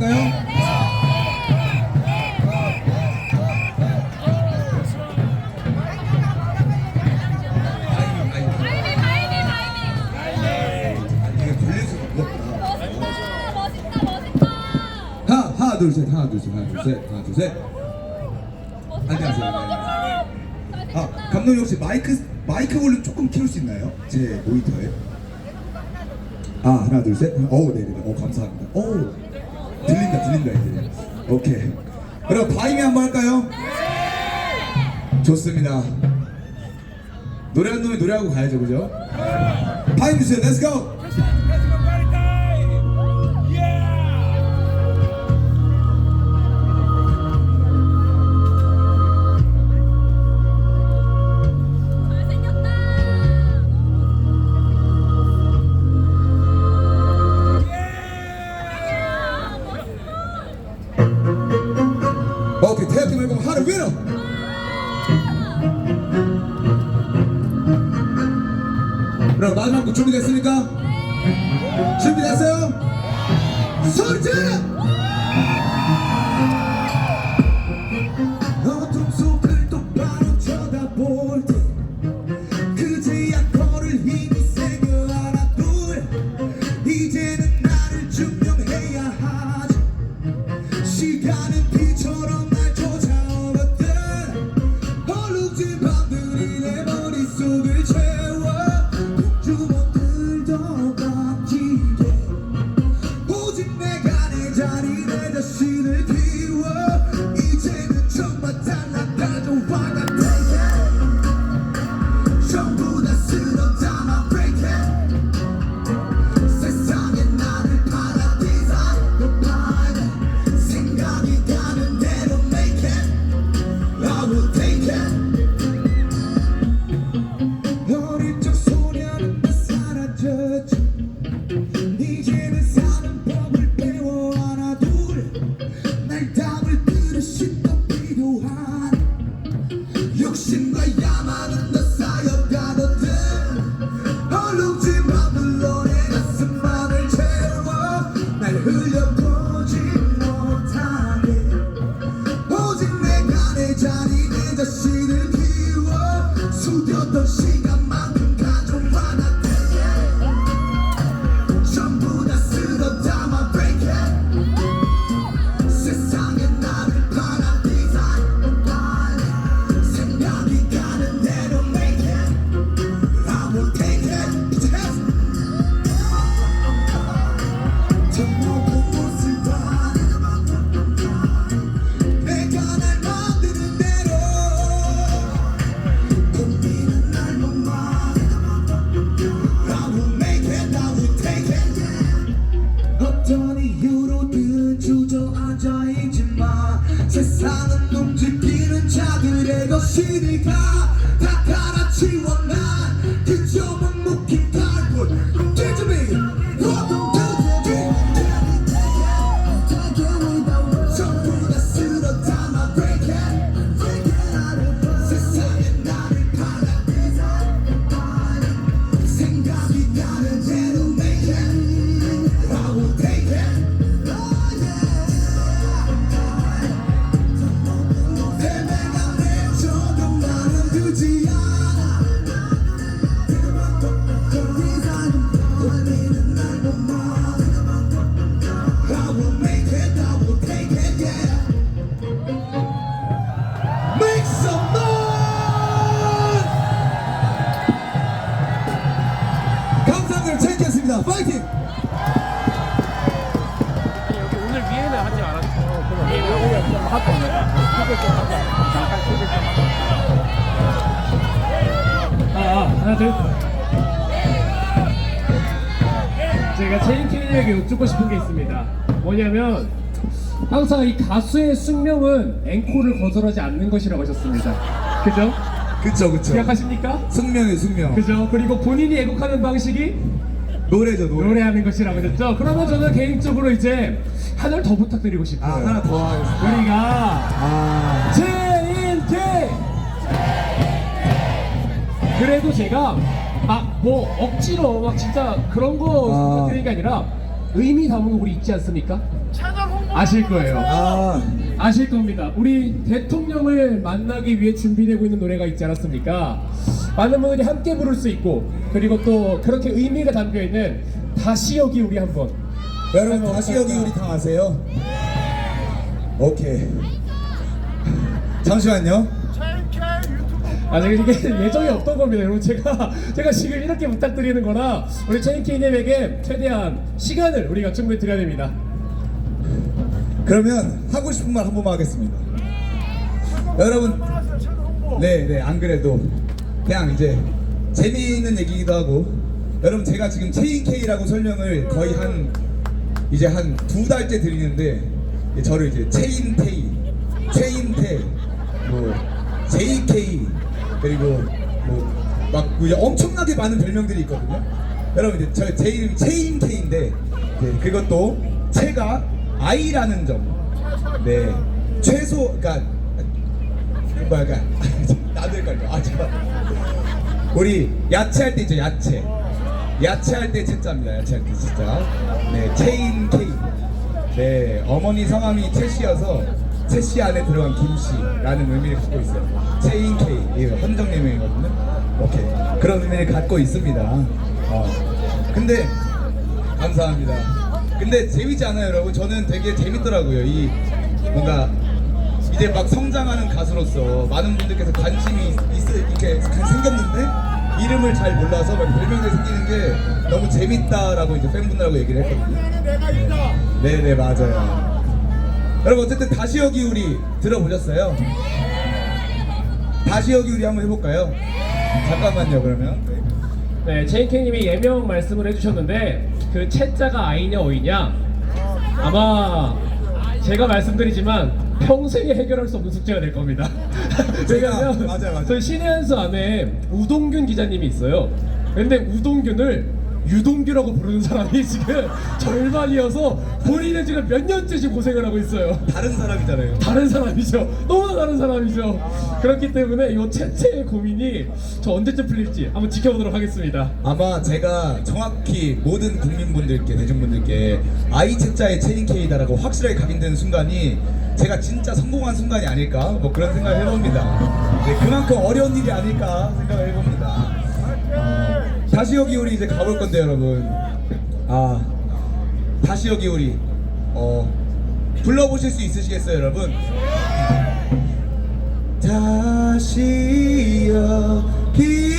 할까요? 이게 걸려서 무겁다. 하나 둘 셋. 안녕하세요. 감독님 혹시 마이크 볼륨 조금 키울 수 있나요? 제 모니터에. 하나 둘 셋. 네네. 감사합니다. 들린다 이제. 오케이. 그럼 바이미 한번 할까요? 좋습니다. 노래한 놈이 노래하고 가야죠, 그죠? 바이미 주세요. Let's go. 오케이, 태엽팀 앨범 하루 위너. 그럼 마지막 곡 준비됐습니까? 준비됐어요? 소리 질러! 어둠 속을 똑바로 쳐다볼 때 그제야 걸을 힘이 생겨 하나 둘 이제는 나를 증명해야 하지 시간은 비처럼 날 쫓아오거든 얼룩진 밤들이 내 머릿속을 채워 주먹들도 감기게 오직 내가 내 자리 내 자신을 키워 이제는 정말 달라가져 화가 되게 전부 다 쓸어 담아 break it 세상에 나를 파라디스 생각이 가는 대로 make it I will take it 어릴 적 소녀는 다 사라졌지 이제는 사는 법을 배워 하나 둘날 담을 그릇이 더 필요한 욕심과 야망은 더 쌓여가거든 얼룩진 밤들로 내 가슴만을 채워 날 흘려보지 못하게 오직 내가 내 자리 내 자신을 키워 숨겼던 시간만큼 가져와나 되게 전부 다 쓸어 담아 break it 세상에 나를 파라디스 생각이 가는 대로 make it I will take it 저 높은 곳을 봐 내가 날 만드는 대로 고민은 날 못 막 I will make it I will take it 어떤 이유로든 주저앉아 있지마 세상은 움직이는 자들의 것이니까 다 갈아치워 난 그저 묵묵히 달군 뒤집이 전부 다 쓸어 담아 break it 세상에 나를 파라디스 생각이 가는 대로 make it I will take it 내가 내줘도 나는 두지 않아 원리는 날 못 막 I will make it I will take it yeah Make some noise 감사합니다. 체크했습니다. 파이팅! 여기 오늘 위에는 하지 않았어. 위에는 하고 하나 둘. 제가 체인키님에게 여쭙고 싶은 게 있습니다. 뭐냐면 항상 이 가수의 숙명은 앵콜을 거절하지 않는 것이라고 하셨습니다. 그죠? 그쵸. 기억하십니까? 숙명. 그죠? 그리고 본인이 애국하는 방식이 노래죠. 노래하는 것이라고 하셨죠? 그러면 저는 개인적으로 이제 하나를 더 부탁드리고 싶어요. 하나 더 하겠습니다. 우리가 체인키! 그래도 제가 막 뭐 억지로 막 진짜 그런 거 부탁드리는 게 아니라 의미 담은 곡이 있지 않습니까? 아실 거예요. 아실 겁니다. 우리 대통령을 만나기 위해 준비되고 있는 노래가 있지 않았습니까? 많은 분들이 함께 부를 수 있고, 그리고 또 그렇게 의미가 담겨 있는 다시 여기 우리 한번. 여러분 다시 여기 우리 다 아세요? 오케이. 잠시만요. 이게 예정이 없던 겁니다, 여러분. 제가 지금 이렇게 부탁드리는 거라 우리 체인케이님에게 최대한 시간을 우리가 충분히 드려야 됩니다. 그러면 하고 싶은 말 한 번만 하겠습니다. 여러분, 네, 안 그래도 그냥 이제 재미있는 얘기기도 하고, 여러분 제가 지금 체인케이라고 설명을 거의 이제 한 2달째 드리는데, 저를 이제 체인테이, 뭐 JK, 그리고 막 이제 엄청나게 많은 별명들이 있거든요. 여러분 이제 제 이름이 체인케이인데, 네, 그것도 체가 I라는 점, 네, 최소, 그러니까 나도 헷갈려. 잠깐. 우리 야채할 때 있죠, 야채할 때 채자입니다. 야채할 때 채자. 네, 체인 K. 네, 어머니 성함이 채씨여서 채씨 안에 들어간 김씨라는 의미를 갖고 있어요. 체인 K, 이게 헌정님이거든요. 오케이, 그런 의미를 갖고 있습니다. 근데 감사합니다. 근데 재밌지 않아요, 여러분? 저는 되게 재밌더라고요. 이 뭔가 이제 막 성장하는 가수로서 많은 분들께서 관심이 이렇게 생겼는데 이름을 잘 몰라서 막 별명이 생기는 게 너무 재밌다라고 이제 팬분들하고 얘기를 했거든요. 네네, 맞아요. 여러분 어쨌든 다시 여기 우리 들어보셨어요? 다시 여기 우리 한번 해볼까요? 잠깐만요, 그러면. 네, JK님이 예명 말씀을 해주셨는데 그 채자가 I냐 O이냐, 아마 제가 말씀드리지만 평생에 해결할 수 없는 숙제가 될 겁니다. 왜냐면 맞아요. 저희 신의 한 수 안에 우동균 기자님이 있어요. 근데 우동균을 유동규라고 부르는 사람이 지금 절반이어서 본인은 지금 몇 년째 지금 고생을 하고 있어요. 다른 사람이잖아요. 다른 사람이죠. 너무나 다른 사람이죠. 그렇기 때문에 이 채채의 고민이 저 언제쯤 풀릴지 한번 지켜보도록 하겠습니다. 아마 제가 정확히 모든 국민분들께, 대중분들께 I 채자의 체인케이다라고 확실하게 각인되는 순간이 제가 진짜 성공한 순간이 아닐까, 뭐 그런 생각을 해봅니다. 네, 그만큼 어려운 일이 아닐까 생각을 해봅니다. 다시 여기 우리 이제 가볼 건데, 여러분. 다시 여기 우리 불러보실 수 있으시겠어요, 여러분? 다시 여기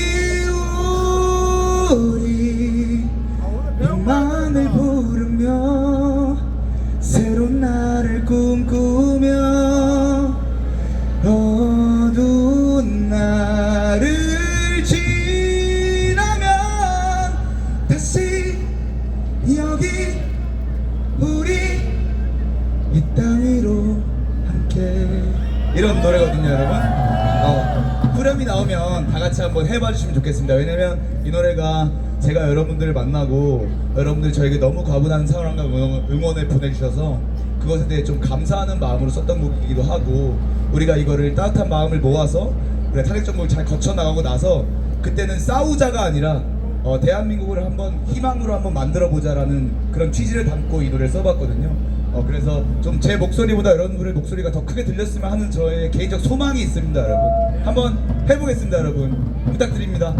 우리 너만을 부르며 새로운 날을 꿈꾸며 어두운 날을 다시 여기 우리 이 땅 위로 함께, 이런 노래거든요, 여러분. 후렴이 나오면 다 같이 한번 해봐 주시면 좋겠습니다. 왜냐면 이 노래가 제가 여러분들을 만나고 여러분들이 저에게 너무 과분한 사랑과 응원을 보내주셔서 그것에 대해 좀 감사하는 마음으로 썼던 곡이기도 하고, 우리가 이거를 따뜻한 마음을 모아서 우리가 탄핵정국을 잘 거쳐나가고 나서 그때는 싸우자가 아니라 대한민국을 한번 희망으로 한번 만들어보자라는 그런 취지를 담고 이 노래를 써봤거든요. 그래서 좀 제 목소리보다 여러분들의 목소리가 더 크게 들렸으면 하는 저의 개인적 소망이 있습니다, 여러분. 한번 해보겠습니다, 여러분. 부탁드립니다.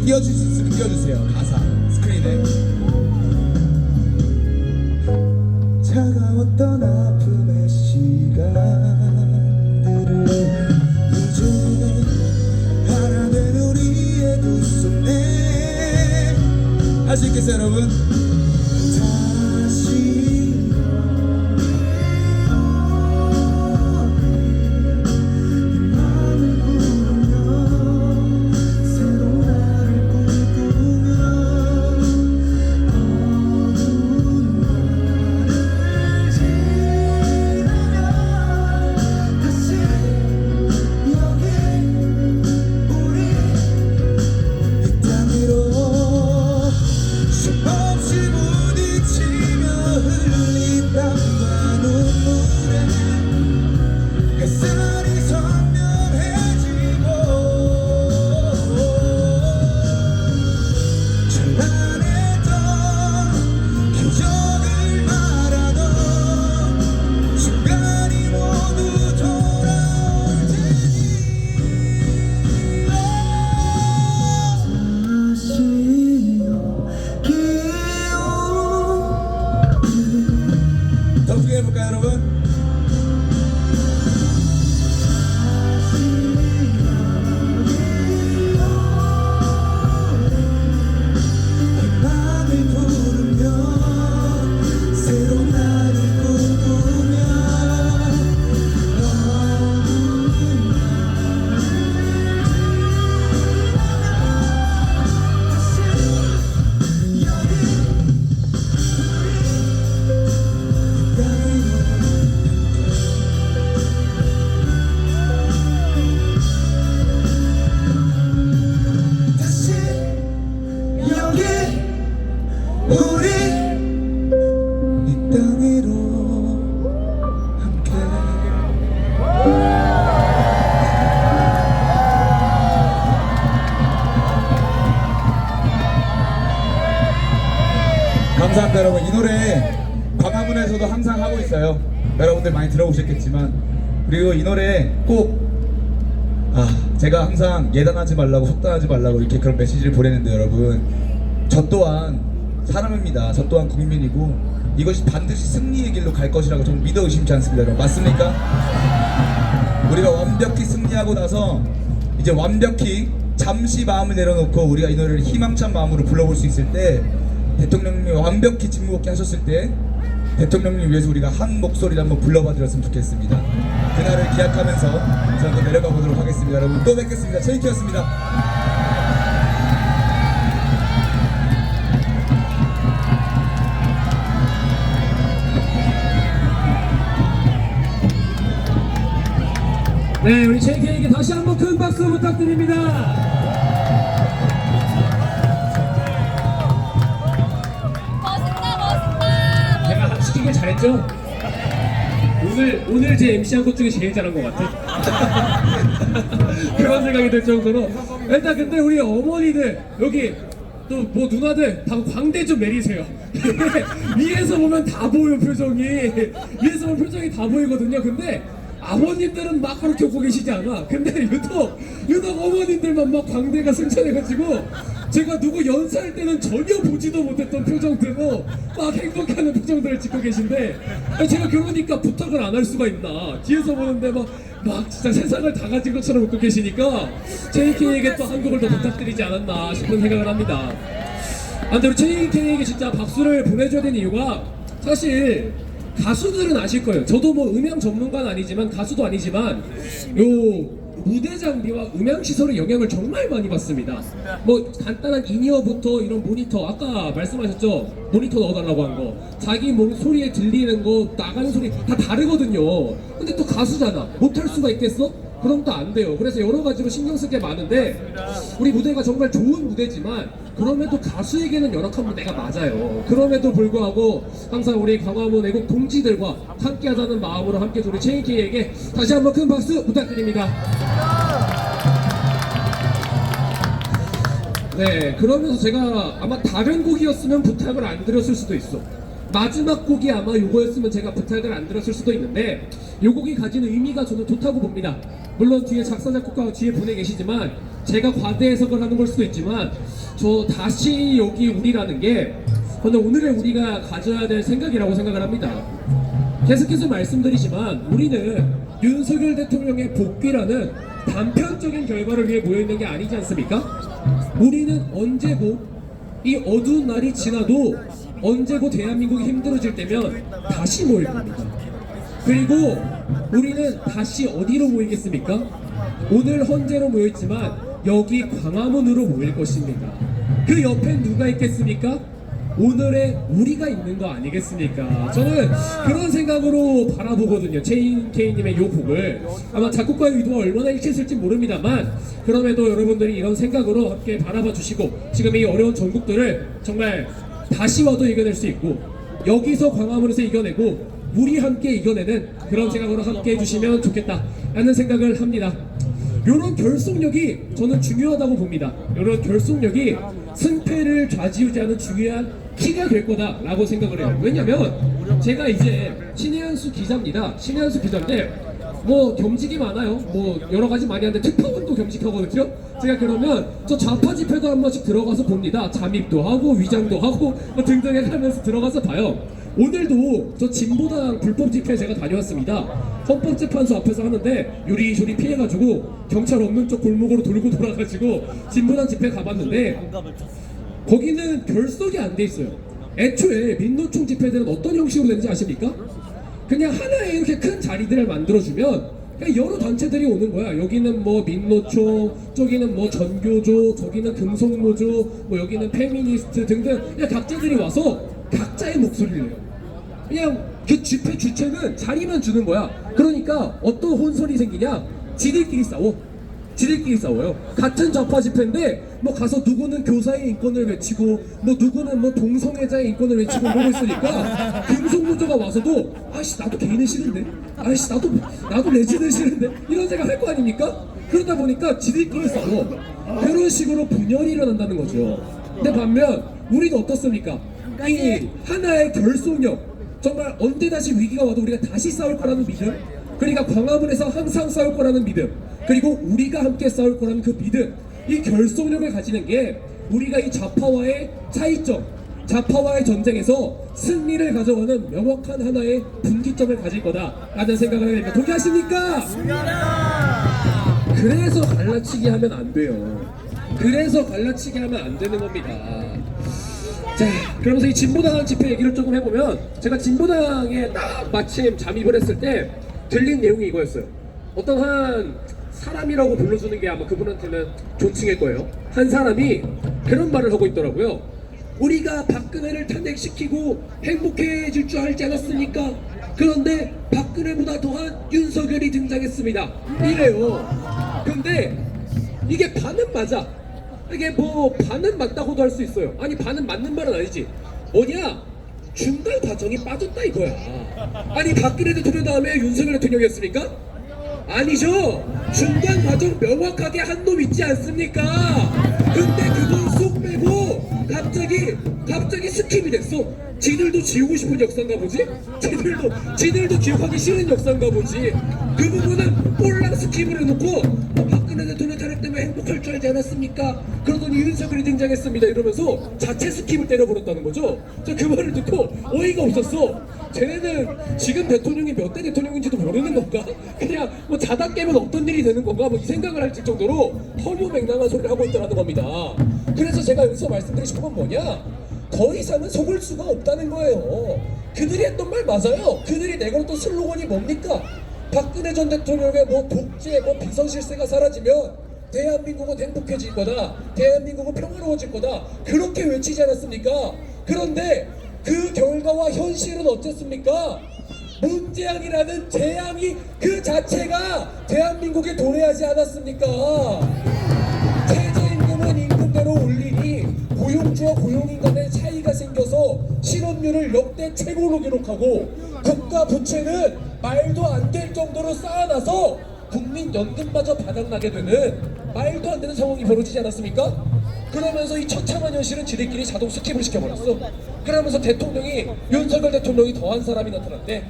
띄워줄 수 있으면 띄워주세요. 가사 스크린에. 차가웠던 아픔의 시간들을 이제 하나 된 우리의 두 손에 할 수 있겠어요 여러분? 다시 마음을 부르며 새로운 나를 꿈꾸며 어두운 날을 지나며 다시 여기 우리 이 땅으로 쉼없이 부딪히며 흘린 땀과 눈물에 햇살이 선명해지고 찬란했던 기적을 말하던 순간이 모두 돌아올 테니 다시 더 크게 해볼까요 여러분? 밤을 부르며 새로운 나를 꿈꾸며 다시 여기 우리 이 땅으로 함께 감사합니다 여러분. 이 노래 광화문에서도 항상 하고 있어요. 여러분들 많이 들어보셨겠지만 그리고 이 노래 꼭 제가 항상 예단하지 말라고 속단하지 말라고 이렇게 그런 메시지를 보내는데 여러분 저 또한 사람입니다. 저 또한 국민이고 이것이 반드시 승리의 길로 갈 것이라고 좀 믿어 의심치 않습니다 여러분. 맞습니까? 우리가 완벽히 승리하고 나서 이제 완벽히 잠시 마음을 내려놓고 우리가 이 노래를 희망찬 마음으로 불러볼 수 있을 때 대통령님이 완벽히 직무복귀 하셨을 때 대통령님 위해서 우리가 한 목소리를 한번 불러봐드렸으면 좋겠습니다. 그날을 기약하면서 저는 내려가 보도록 하겠습니다. 여러분 또 뵙겠습니다. 제이키였습니다. 네, 우리 JK에게 다시 한번 큰 박수 부탁드립니다. 멋있다. 제가 시키길 잘했죠? 오늘 제 MC 한 것 중에 제일 잘한 것 같아. 그런 생각이 들 정도로. 일단 근데 우리 어머니들 여기 또 뭐 누나들 다 광대 좀 내리세요. 위에서 보면 다 보여 표정이. 위에서 보면 표정이 다 보이거든요. 근데 아버님들은 막 그렇게 오고 계시지 않아. 근데 유독 어머님들만 막 광대가 승천해가지고 제가 누구 연사할 때는 전혀 보지도 못했던 표정들로 막 행복해하는 표정들을 짓고 계신데 제가 그러니까 부탁을 안 할 수가 있나. 뒤에서 보는데 막 진짜 세상을 다 가진 것처럼 웃고 계시니까 JK에게 또 한 곡을 더 부탁드리지 않았나 싶은 생각을 합니다. 근데 우리 JK에게 진짜 박수를 보내줘야 되는 이유가 사실 가수들은 아실 거예요. 저도 뭐 음향 전문가는 아니지만 가수도 아니지만 요 무대 장비와 음향 시설의 영향을 정말 많이 받습니다. 뭐 간단한 인이어부터 이런 모니터, 아까 말씀하셨죠? 모니터 넣어달라고 한 거, 자기 몸 소리에 들리는 거, 나가는 소리 다 다르거든요. 근데 또 가수잖아. 못할 수가 있겠어? 그럼 또 안 돼요. 그래서 여러 가지로 신경 쓸 게 많은데 우리 무대가 정말 좋은 무대지만 그럼에도 가수에게는 열악한 무대가 맞아요. 그럼에도 불구하고 항상 우리 광화문 애국 동지들과 함께하자는 마음으로 함께 우리 JK에게 다시 한번 큰 박수 부탁드립니다. 네, 그러면서 제가 아마 다른 곡이었으면 부탁을 안 드렸을 수도 있어. 마지막 곡이 아마 요거였으면 제가 부탁을 안 드렸을 수도 있는데 요 곡이 가지는 의미가 저는 좋다고 봅니다. 물론 뒤에 작사 작곡가 뒤에 분에 계시지만 제가 과대 해석을 하는 걸 수도 있지만 저 다시 여기 우리라는 게 저는 오늘의 우리가 가져야 될 생각이라고 생각을 합니다. 계속해서 말씀드리지만 우리는 윤석열 대통령의 복귀라는 단편적인 결과를 위해 모여있는 게 아니지 않습니까? 우리는 언제고 이 어두운 날이 지나도 언제고 대한민국이 힘들어질 때면 다시 모일 겁니다. 그리고 우리는 다시 어디로 모이겠습니까? 오늘 헌재로 모였지만 여기 광화문으로 모일 것입니다. 그 옆엔 누가 있겠습니까? 오늘의 우리가 있는 거 아니겠습니까? 저는 그런 생각으로 바라보거든요. 체인 K님의 요 곡을 아마 작곡가의 의도가 얼마나 일치했을지 모릅니다만 그럼에도 여러분들이 이런 생각으로 함께 바라봐 주시고 지금 이 어려운 전국들을 정말 다시 와도 이겨낼 수 있고 여기서 광화문에서 이겨내고 우리 함께 이겨내는 그런 생각으로 함께 해주시면 좋겠다라는 생각을 합니다. 이런 결속력이 저는 중요하다고 봅니다. 이런 결속력이 승패를 좌지우지하는 중요한 키가 될 거다라고 생각을 해요. 왜냐면 제가 이제 신혜한수 기자입니다. 신혜한수 기자인데 뭐 겸직이 많아요. 뭐 여러 가지 많이 하는데 특파원도 겸직하거든요. 제가 그러면 저 좌파 집회도 한 번씩 들어가서 봅니다. 잠입도 하고 위장도 하고 뭐 등등 해가면서 들어가서 봐요. 오늘도 저 진보당 불법 집회 제가 다녀왔습니다. 헌법재판소 앞에서 하는데 요리조리 피해가지고 경찰 없는 쪽 골목으로 돌고 돌아가지고 진보당 집회 가봤는데 거기는 결석이 안 돼 있어요. 애초에 민노총 집회들은 어떤 형식으로 되는지 아십니까? 그냥 하나의 이렇게 큰 자리들을 만들어주면 그냥 여러 단체들이 오는 거야. 여기는 뭐 민노총, 저기는 뭐 전교조, 저기는 금속노조, 뭐 여기는 페미니스트 등등 그냥 각자들이 와서 각자의 목소리를 내요. 그냥 그 집회 주체는 자리만 주는 거야. 그러니까 어떤 혼선이 생기냐? 지들끼리 싸워. 지들끼리 싸워요. 같은 좌파 집회인데 뭐 가서 누구는 교사의 인권을 외치고 뭐 누구는 뭐 동성애자의 인권을 외치고 이러고 있으니까 금속노조가 와서도 아씨 나도 게이는 싫은데 아씨 나도 레즈는 싫은데 이런 생각 할 거 아닙니까? 그러다 보니까 지들끼리 싸워. 그런 식으로 분열이 일어난다는 거죠. 근데 반면 우리는 어떻습니까? 이 하나의 결속력 정말 언제 다시 위기가 와도 우리가 다시 싸울 거라는 믿음, 그러니까 광화문에서 항상 싸울 거라는 믿음, 그리고 우리가 함께 싸울 거라는 그 믿음, 이 결속력을 가지는 게 우리가 이 좌파와의 차이점, 좌파와의 전쟁에서 승리를 가져가는 명확한 하나의 분기점을 가질 거다라는 생각을 하게 됩니다. 동의하십니까? 그래서 갈라치기 하면 안 돼요. 그래서 갈라치기 하면 안 되는 겁니다. 자, 그러면서 이 진보당 집회 얘기를 조금 해보면 제가 진보당에 딱 마침 잠입을 했을 때 들린 내용이 이거였어요. 어떤 한 사람이라고 불러주는 게 아마 그분한테는 존칭일 거예요. 한 사람이 그런 말을 하고 있더라고요. 우리가 박근혜를 탄핵시키고 행복해질 줄 알지 않았습니까? 그런데 박근혜보다 더한 윤석열이 등장했습니다. 이래요. 근데 이게 반은 맞아. 이게 뭐 반은 맞다고도 할 수 있어요. 아니 반은 맞는 말은 아니지. 뭐냐? 중간 과정이 빠졌다 이거야. 아니 박근혜 대통령 다음에 윤석열 대통령이었습니까? 아니죠. 중간 과정 명확하게 한 놈 있지 않습니까? 근데 그걸 쏙 빼고 갑자기 스킵이 됐어. 지들도 지우고 싶은 역사인가 보지? 지들도 기억하기 싫은 역사인가 보지? 그 부분은 꼴랑 스킵을 해놓고 박근혜 대통령 탄핵 때문에 행복할 줄 알지 않았습니까? 그러더니 윤석열이 등장했습니다 이러면서 자체 스킵을 때려버렸다는 거죠. 저 그 말을 듣고 어이가 없었어. 쟤네는 지금 대통령이 몇 대 대통령인지도 모르는 건가? 그냥 뭐 자다 깨면 어떤 일이 되는 건가? 뭐 이 생각을 할 정도로 허무맹랑한 소리를 하고 있더라는 겁니다. 그래서 제가 여기서 말씀드리고 싶은 건 뭐냐? 더 이상은 속을 수가 없다는 거예요. 그들이 했던 말 맞아요. 그들이 내걸었던 슬로건이 뭡니까? 박근혜 전 대통령의 뭐 독재, 뭐 비선실세가 사라지면 대한민국은 행복해질 거다. 대한민국은 평화로워질 거다. 그렇게 외치지 않았습니까? 그런데 그 결과와 현실은 어땠습니까? 문재앙이라는 재앙이 그 자체가 대한민국에 도래하지 않았습니까? 최저임금은 임금대로 올리니 고용주와 고용인 간의 차이가 생겨서 실업률을 역대 최고로 기록하고 국가 부채는 말도 안 될 정도로 쌓아놔서 국민연금마저 바닥나게 되는 말도 안 되는 상황이 벌어지지 않았습니까? 그러면서 이 처참한 현실은 지들끼리 자동 스킵을 시켜버렸어. 그러면서 윤석열 대통령이 더한 사람이 나타났는데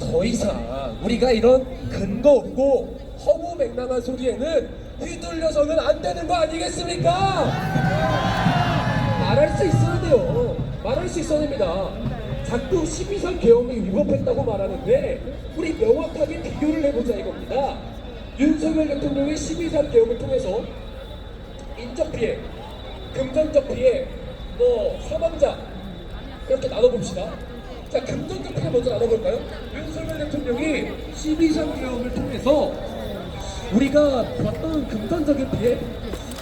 더 이상 우리가 이런 근거 없고 허무맹랑한 소리에는 휘둘려서는 안 되는 거 아니겠습니까? 말할 수 있어야 돼요. 말할 수 있어야 됩니다. 자꾸 12.3 계엄이 위법했다고 말하는데 우리 명확하게 비교를 해보자 이겁니다. 윤석열 대통령의 12.3 계엄을 통해서 인적 피해, 금전적 피해, 사망자 그렇게 나눠봅시다. 자, 금전적 피해 먼저 나눠볼까요? 윤석열 대통령이 12.3 계엄을 통해서 우리가 봤던 금전적인 피해,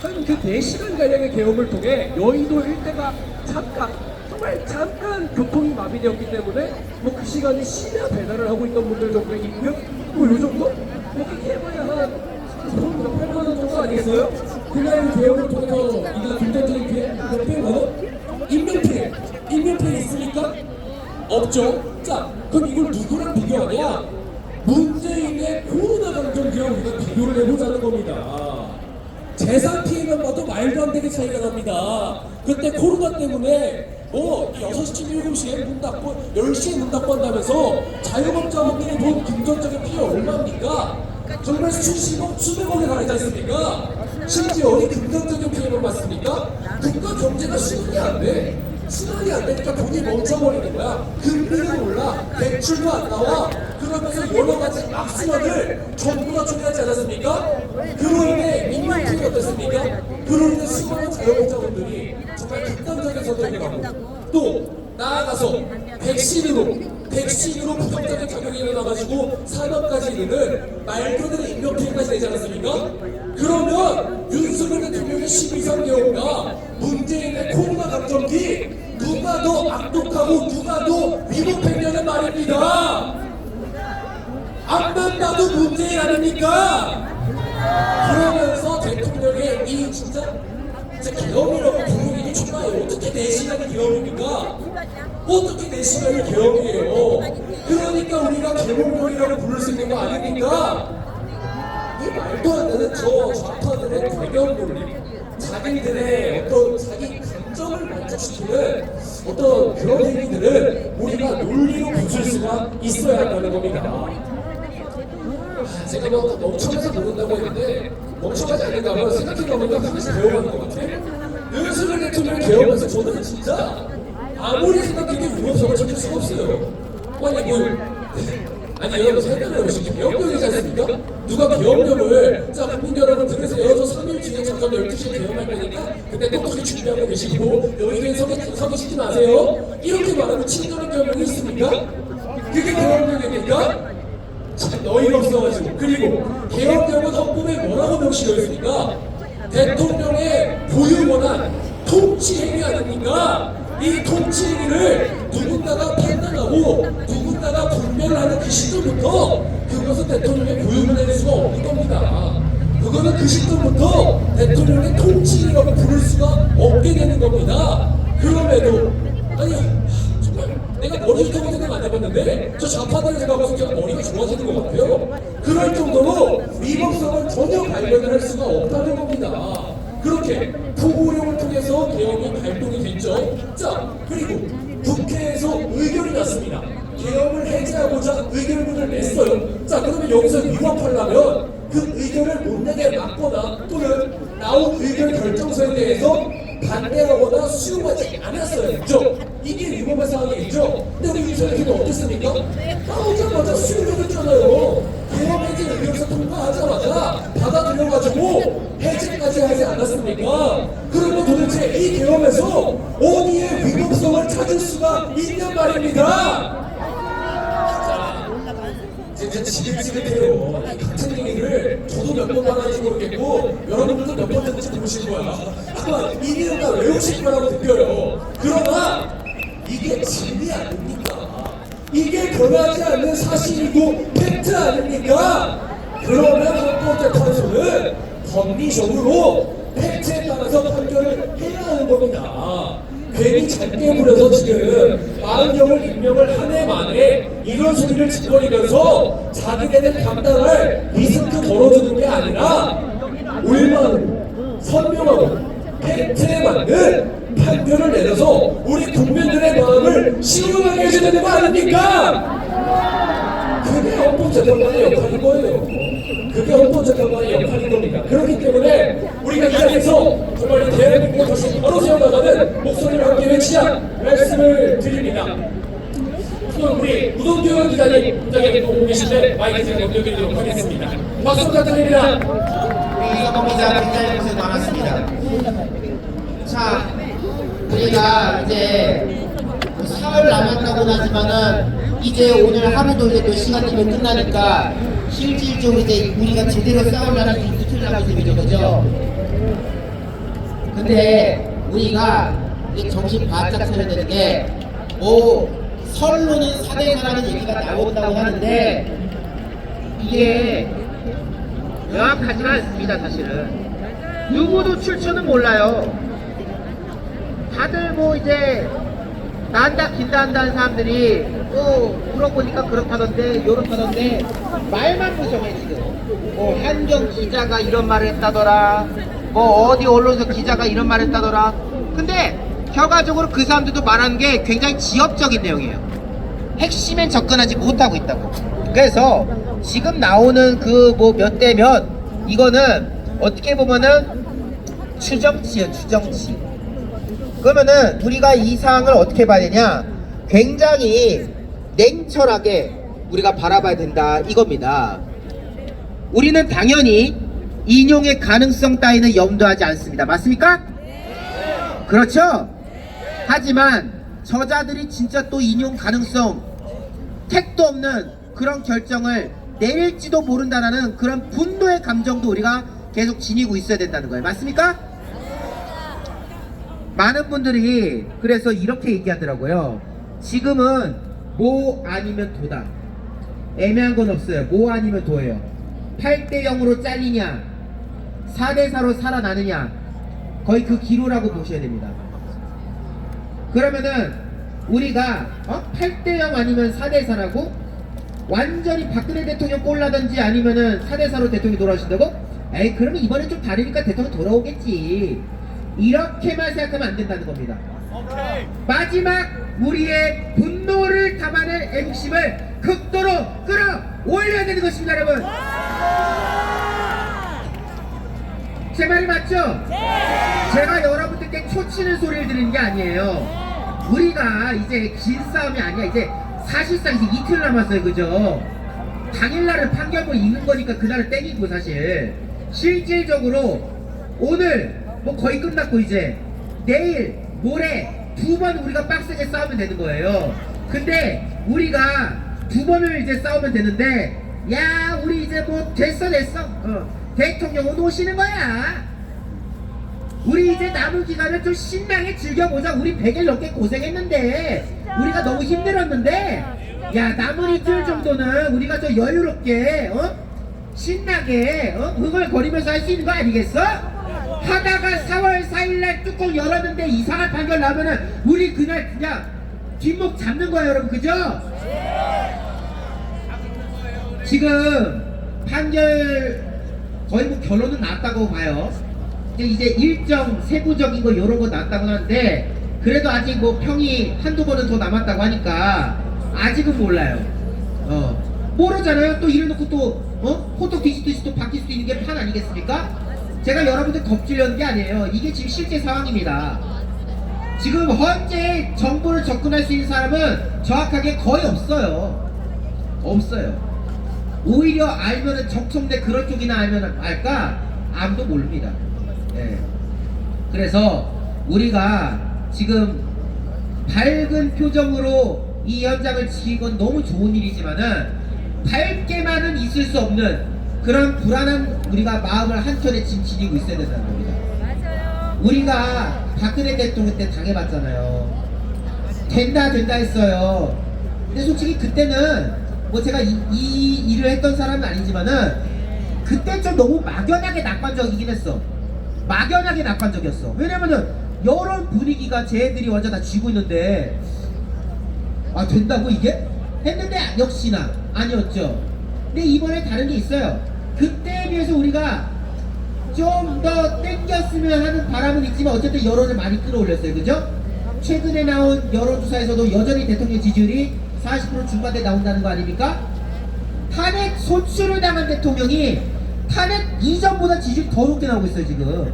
한 그 4시간가량의 계엄을 통해 여의도 일대가 정말 잠깐 교통이 마비되었기 때문에 그 시간에 심야 배달을 하고 있던 분들 정도의 임금? 요 정도? 그렇게 해봐야 한 8만 원 정도 아니겠어요? 그날 계엄을 통해서 이가 금전적인 피해? 몇 피해 받아? 인명 피해 있습니까? 없죠? 자, 그럼 이걸 누구랑 비교하냐? 문재인의 코로나 감정기와 우리가 비교를 해보자는 겁니다. 재산 피해만 봐도 말도 안 되게 차이가 납니다. 그때 코로나 때문에 6시쯤 7시에 문 닫고 10시에 문 닫고 한다면서 자영업자분들이 본 금전적인 피해 얼마입니까? 정말 수십억, 수백억에 달하지 않습니까? 심지어 어디 금전적인 피해만 봤습니까? 국가 경제가 순환이 안 돼. 순환이 안 되니까 돈이 멈춰버리는 거야. 금리가 올라, 대출도 안 나와. 그러면서 여러 가지 악순환을 정부가 초래하지 않았습니까? 그로 인해 인명피해가 어떻습니까? 그로 인해 수많은 자영업자분들이 정말 극단적인 선택을 하고 또 나아가서 백신으로 부정적인 작용이 일어나가지고 사망까지 이르는 말 그대로 인명피해까지 되지 않았습니까? 그러면 윤석열 대통령의 12.3 계엄과 문재인의 코로나 감정기 누가 더 악독하고 누가 더 위법했냐는 말입니다. 앞만 봐도 문재인 아닙니까? 그러면서 대통령의 이 진짜 계엄이라고 부르기도 정말 어떻게 4시간이 계엄입니까? 어떻게 4시간이 계엄이에요? 그러니까 우리가 계엄령이라고 부를 수 있는 거 아닙니까? 이 말도 안 되는 저 좌파들의 배경 논리, 자기들의 어떤 자기 감정을 만족시키는 어떤 그런 행위들을 우리가 논리로 부술 수가 있어야 한다는 겁니다. 제가 멍청해서 모른다고 했는데 멍청하지 않는다면 생각해보면 항상 배워가는 것 같아. 윤석열 대통령 개엄해서 저는 진짜 아무리 생각해도 위법성을 찾을 수가 없어요. 아니 여러분 생각해보시죠. 계엄령이지 않습니까? 누가 계엄령을 자 국민 여러분 들으세요. 저 3일 뒤에 잠깐 12시에 계엄할 거니까 그때 똑똑히 준비하고 계시고 여의도에 서계시지 마세요. 이렇게 말하면 친절한 계엄령이 있습니까? 그게 계엄령입니까? 참 너희가 없어가지고. 그리고 계엄령은 헌법에 뭐라고 명시되어 있습니까? 대통령의 보유 권한 통치 행위 아닙니까? 이 통치 행위를 누군가가 판단하고 누군가가 분별을 하는 그 시점부터 그것은 대통령의 보유 권한이 될 수가 없는 겁니다. 그거는 그 시점부터 대통령의 통치라고 부를 수가 없게 되는 겁니다. 그럼에도 아니 정말 내가 머리 좋다고 생각 안 해봤는데 저 좌파들 생각하면서 제가 머리가 좋아지는 것 같아요. 그럴 정도로 위법성은 전혀 발견을 할 수가 없다는 겁니다. 그렇게 부고령을 통해서 계엄이 발동이 됐죠. 자, 그리고 국회에서 의결이 났습니다. 계엄을 해제하고자 의결문을 냈어요. 자, 그러면 여기서 위법하려면 그 의결을 못 내게 막거나 또는 나온 의결 결정서에 대해서 반대하거나 수용하지 않았어야겠죠. 이게 위법한 상황이겠죠. 근데 우리 윤석열은 어땠습니까? 나오자마자 수용을 했잖아요. 계엄 해제 의결서 통과하자마자 받아들여가지고 해제까지 하지 않았습니까? 그러면 도대체 이 계엄에서 어디에 위법성을 찾을 수가 있냔 말입니다. 진짜 지긋지긋해요. 같은 얘기를 저도 몇 번 말하는지 모르겠고 여러분들도 몇 번 듣는지 모르실 거야. 아마 이 내용을 외우실 거라고 느껴요. 그러나 이게 진리 아닙니까? 이게 변하지 않는 사실이고 팩트 아닙니까? 그러면 헌법재판소는 법리적으로 팩트에 따라서 판결을 해야 하는 겁니다. 괜히 작게 부려서 지금 40명을 임명을 한 해 만에 이런 소리를 짓거리면서 자기네들 감당할 리스크 걸어주는 게 아니라 올바르고 선명하고 팩트에 맞는 판결을 내려서 우리 국민들의 마음을 시원하게 해줘야 되는 거 아닙니까? 그게 헌법재판관의 역할인 거예요. 그게 홍보적 경관의 역할인 겁니다. 그렇기 때문에 우리가 이 자리에서 정말 대한민국을 다시 바로 세워나가는 목소리를 함께 외치자 말씀을 드립니다. 또 우리 우동규 기자님 현장에 보고 계신데 마이크 제가 넘겨드리도록 하겠습니다. 박수 부탁드립니다. 우리 이동 기자 굉장히 고생 많았습니다. 자, 우리가 이제 4월 남았다고 하지만은 이제 오늘 하루도 이제 또 시간 되면 끝나니까 실질적으로 이제 우리가 제대로 싸우려는 게 이틀 남았습니다. 그죠? 근데 우리가 이제 정신 바짝 차려야 되는 게 설로는 4대4라는 얘기가 나온다고 하는데 이게 명확하지 않습니다. 사실은 누구도 출처는 몰라요. 다들 뭐 이제 난다 긴다 한다는 사람들이 물어보니까 그렇다던데 요렇다던데 말만 무성해 지금. 뭐 한경 기자가 이런 말을 했다더라, 뭐 어디 언론사 기자가 이런 말을 했다더라. 근데 결과적으로 그 사람들도 말하는 게 굉장히 지엽적인 내용이에요. 핵심엔 접근하지 못하고 있다고. 그래서 지금 나오는 그 뭐 몇 대 몇 이거는 어떻게 보면은 추정치예요. 추정치. 그러면은 우리가 이 사항을 어떻게 봐야 되냐, 굉장히 냉철하게 우리가 바라봐야 된다 이겁니다. 우리는 당연히 인용의 가능성 따위는 염두하지 않습니다. 맞습니까? 그렇죠? 하지만 저자들이 진짜 또 인용 가능성 택도 없는 그런 결정을 내릴지도 모른다는 그런 분노의 감정도 우리가 계속 지니고 있어야 된다는 거예요. 맞습니까? 많은 분들이 그래서 이렇게 얘기하더라고요. 지금은 뭐 아니면 도다. 애매한 건 없어요. 뭐 아니면 도예요. 8대 0으로 잘리냐 4대 4로 살아나느냐, 거의 그 기로라고 보셔야 됩니다. 그러면은 우리가 8대 0 아니면 4대 4라고 완전히 박근혜 대통령 꼴라든지 아니면은 4대 4로 대통령이 돌아오신다고? 에이, 그러면 이번엔 좀 다르니까 대통령 돌아오겠지. 이렇게만 생각하면 안 된다는 겁니다. 마지막 우리의 분노를 담아낼 애국심을 극도로 끌어올려야 되는 것입니다, 여러분. 제 말이 맞죠? 제가 여러분들께 초치는 소리를 드리는 게 아니에요. 우리가 이제 긴 싸움이 아니야. 이제 사실상 이제 이틀 남았어요. 그죠? 당일날은 판결문 읽는 거니까 그날은 땡이고, 사실 실질적으로 오늘 뭐 거의 끝났고 이제 내일 모레 2번 우리가 빡세게 싸우면 되는 거예요. 근데 우리가 2번을 이제 싸우면 되는데, 야 우리 이제 뭐 됐어 대통령은 오시는 거야. 우리 이제 남은 기간을 좀 신나게 즐겨보자. 우리 100일 넘게 고생했는데, 우리가 너무 힘들었는데, 야 남은 이틀 정도는 우리가 좀 여유롭게 신나게 흥얼거리면서 할 수 있는 거 아니겠어? 하다가 4월 4일날 뚜껑 열었는데 이상한 판결 나면은 우리 그날 그냥 뒷목 잡는 거예요, 여러분. 그죠? 지금 판결 거의 뭐 결론은 났다고 봐요. 이제 일정 세부적인 거 이런 거 났다고 하는데, 그래도 아직 뭐 평이 한두 번은 더 남았다고 하니까 아직은 몰라요. 모르잖아요. 또 이래놓고 또 호떡 뒤집듯이 또 바뀔 수도 있는 게 판 아니겠습니까? 제가 여러분들 겁주려는 게 아니에요. 이게 지금 실제 상황입니다. 지금 현재 정보를 접근할 수 있는 사람은 정확하게 거의 없어요. 오히려 알면은 정청래 그런 쪽이나 알면 알까? 아무도 모릅니다. 네. 그래서 우리가 지금 밝은 표정으로 이 현장을 지킨 건 너무 좋은 일이지만은, 밝게만은 있을 수 없는 그런 불안한 우리가 마음을 한켠에 지니고 있어야 된다는 겁니다. 맞아요. 우리가 박근혜 대통령 때 당해봤잖아요. 된다 했어요. 근데 솔직히 그때는 뭐 제가 이 일을 했던 사람은 아니지만은 그때 좀 너무 막연하게 낙관적이긴 했어. 막연하게 낙관적이었어. 왜냐면은 여론 분위기가 쟤들이 완전 다 쥐고 있는데, 아 된다고 이게? 했는데 역시나 아니었죠. 근데 이번에 다른 게 있어요. 그때에 비해서 우리가 좀 더 땡겼으면 하는 바람은 있지만 어쨌든 여론을 많이 끌어올렸어요. 그죠? 최근에 나온 여론조사에서도 여전히 대통령 지지율이 40% 중반대 나온다는 거 아닙니까? 탄핵 소추를 당한 대통령이 탄핵 이전보다 지지율이 더 높게 나오고 있어요 지금.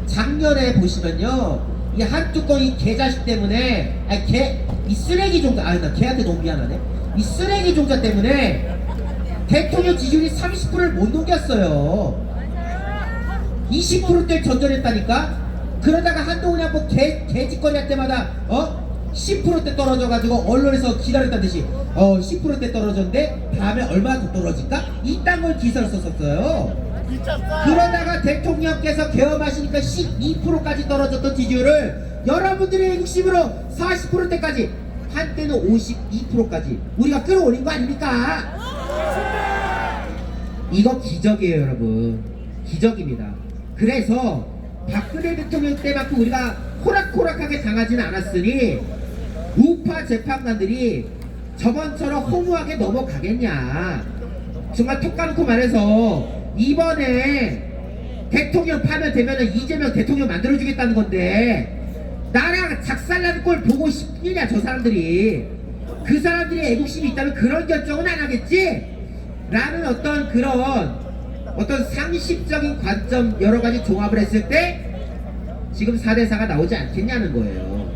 작년에 보시면요, 이 한두 건이 개자식 때문에, 이 쓰레기 종자, 나 걔한테 너무 미안하네. 이 쓰레기 종자 때문에 대통령 지지율이 30%를 못 넘겼어요. 20%대 전전했다니까. 그러다가 한동훈이 한번 개짓거리 할 때마다 10%대 떨어져가지고 언론에서 기다렸다는 듯이 10%대 떨어졌는데 다음에 얼마나 더 떨어질까? 이딴 걸 기사를 썼었어요. 그러다가 대통령께서 계엄하시니까 12%까지 떨어졌던 지지율을 여러분들의 핵심으로 40%대까지, 한때는 52%까지 우리가 끌어올린 거 아닙니까? 이거 기적이에요 여러분, 기적입니다. 그래서 박근혜 대통령 때만큼 우리가 호락호락하게 당하지는 않았으니 우파 재판관들이 저번처럼 허무하게 넘어가겠냐. 정말 톡 까놓고 말해서 이번에 대통령 파면 되면은 이재명 대통령 만들어주겠다는 건데, 나라 작살나는 꼴 보고 싶느냐 저 사람들이. 그 사람들이 애국심이 있다면 그런 결정은 안 하겠지? 라는 어떤 상식적인 관점 여러 가지 종합을 했을 때 지금 4대4가 나오지 않겠냐는 거예요.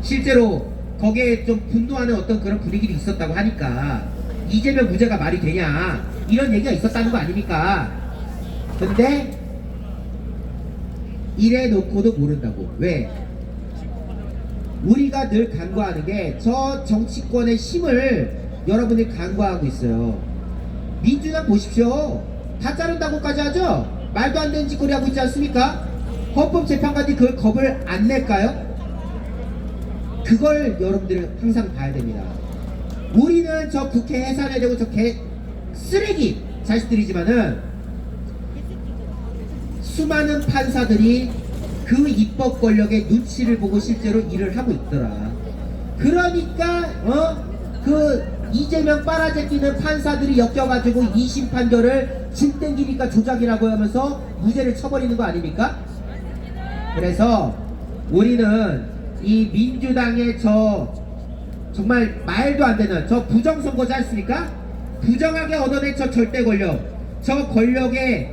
실제로 거기에 좀 분노하는 어떤 그런 분위기도 있었다고 하니까 이재명 무죄가 말이 되냐 이런 얘기가 있었다는 거 아닙니까? 근데 이래 놓고도 모른다고. 왜? 우리가 늘 간과하는 게 저 정치권의 힘을 여러분이 간과하고 있어요. 민주당 보십시오. 다 자른다고까지 하죠? 말도 안 되는 짓거리 하고 있지 않습니까? 헌법재판관이 그걸 겁을 안 낼까요? 그걸 여러분들은 항상 봐야 됩니다. 우리는 저 국회 해산하려고 저 쓰레기 자식들이지만은 수많은 판사들이 그 입법 권력의 눈치를 보고 실제로 일을 하고 있더라. 그러니까 그 이재명 빨아제끼는 판사들이 엮여가지고 2심 판결을 진 땡기니까 조작이라고 하면서 무죄를 쳐버리는 거 아닙니까? 그래서 우리는 이 민주당의 저 정말 말도 안 되는 저 부정선거지 않습니까? 부정하게 얻어낸 저 절대 권력, 저 권력의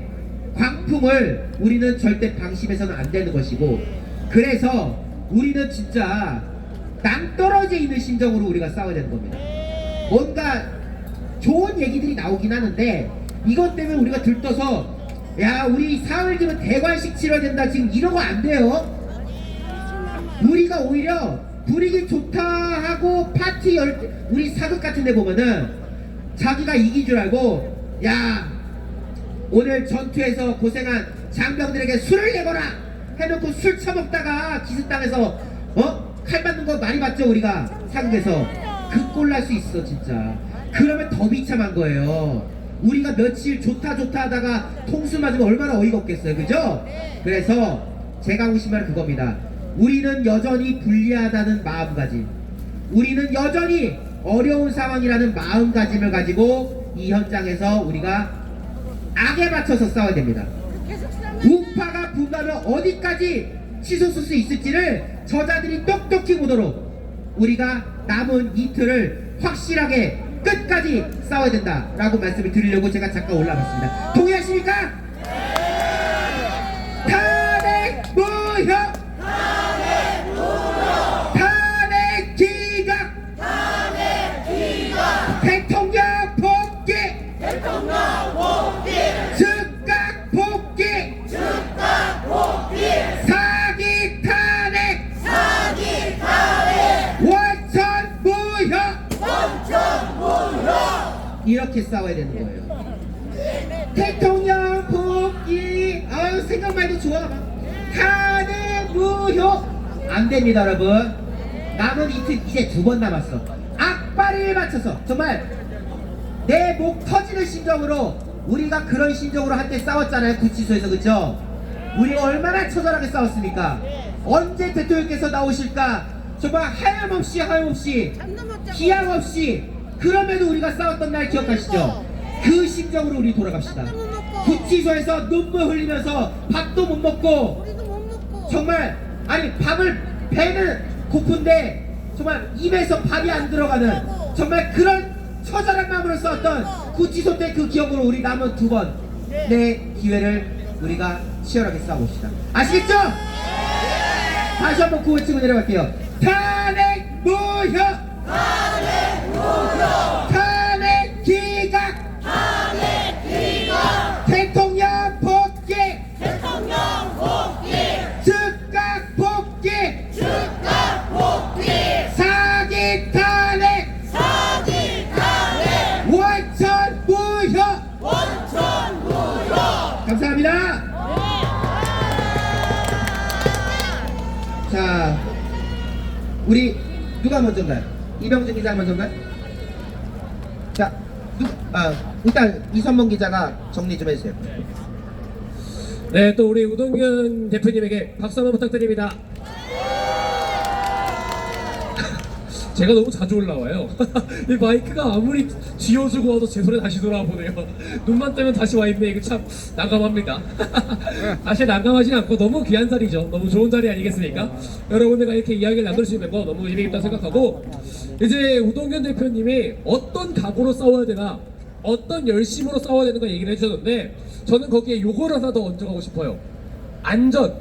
광풍을 우리는 절대 방심해서는 안 되는 것이고, 그래서 우리는 진짜 낭떠러져 있는 심정으로 우리가 싸워야 되는 겁니다. 뭔가 좋은 얘기들이 나오긴 하는데 이것 때문에 우리가 들떠서 야 우리 사흘 뒤면 대관식 치러야 된다 지금 이러고 안 돼요. 우리가 오히려 분위기 좋다 하고 파티 우리 사극 같은 데 보면은 자기가 이긴 줄 알고 야 오늘 전투에서 고생한 장병들에게 술을 내거라 해놓고 술 처먹다가 기습당해서 칼 맞는 거 많이 봤죠 우리가 사극에서. 그 꼴 날 수 있어 진짜. 그러면 더 비참한 거예요. 우리가 며칠 좋다 하다가 통수 맞으면 얼마나 어이가 없겠어요, 그죠? 그래서 제가 하고 싶은 말은 그겁니다. 우리는 여전히 불리하다는 마음가짐, 우리는 여전히 어려운 상황이라는 마음가짐을 가지고 이 현장에서 우리가 악에 맞춰서 싸워야 됩니다. 우파가 분노하면 어디까지 치솟을 수 있을지를 저자들이 똑똑히 보도록 우리가 남은 이틀을 확실하게 끝까지 싸워야 된다라고 말씀을 드리려고 제가 잠깐 올라갔습니다. 동의하십니까? 탄핵 무효! 탄핵 기각! 대통령 복귀! 즉각 복귀! 사기 탄핵! 원천 무효! 이렇게 싸워야 되는 거예요. 대통령 복귀 생각만 해도 좋아. 탄핵 무효 안 됩니다 여러분. 남은 이틀 이제 2번 남았어. 악바리에 맞춰서 정말 내 목 터지는 심정으로 우리가 그런 심정으로 한때 싸웠잖아요 구치소에서. 그쵸? 우리가 얼마나 처절하게 싸웠습니까? 언제 대통령께서 나오실까 정말 하염없이 기약 없이 그럼에도 우리가 싸웠던 날 기억하시죠? 그 심정으로 우리 돌아갑시다. 구치소에서 눈물 흘리면서 밥도 못 먹고 정말 아니 배는 고픈데 정말 입에서 밥이 안 들어가는 정말 그런 처절한 마음으로 싸웠던 구치소 때 그 기억으로 우리 남은 2번의 기회를 우리가 치열하게 싸웁시다. 아시겠죠? 다시 한번 구호 치고 내려갈게요. 탄핵 무효! 탄핵 기각! 대통령 복귀! 즉각 복귀! 사기 탄핵! 원천 무효! 감사합니다. 자, 우리 누가 먼저인가요? 이병준 기자 먼저인가요? 자, 일단 이선봉 기자가 정리 좀 해주세요. 네, 또 우리 우동균 대표님에게 박수 한번 부탁드립니다. 제가 너무 자주 올라와요. 이 마이크가 아무리 쥐어주고 와도 제 손에 다시 돌아와 보네요. 눈만 뜨면 다시 와 있네. 이거 참 난감합니다. 사실 난감하지 않고 너무 귀한 자리죠. 너무 좋은 자리 아니겠습니까? 여러분들과 이렇게 이야기를 나눌 수 있는 거 너무 의미 있다고 생각하고, 이제 우동균 대표님이 어떤 각오로 싸워야 되나, 어떤 열심으로 싸워야 되는가 얘기를 해주셨는데, 저는 거기에 요걸 하나 더 얹어가고 싶어요. 안전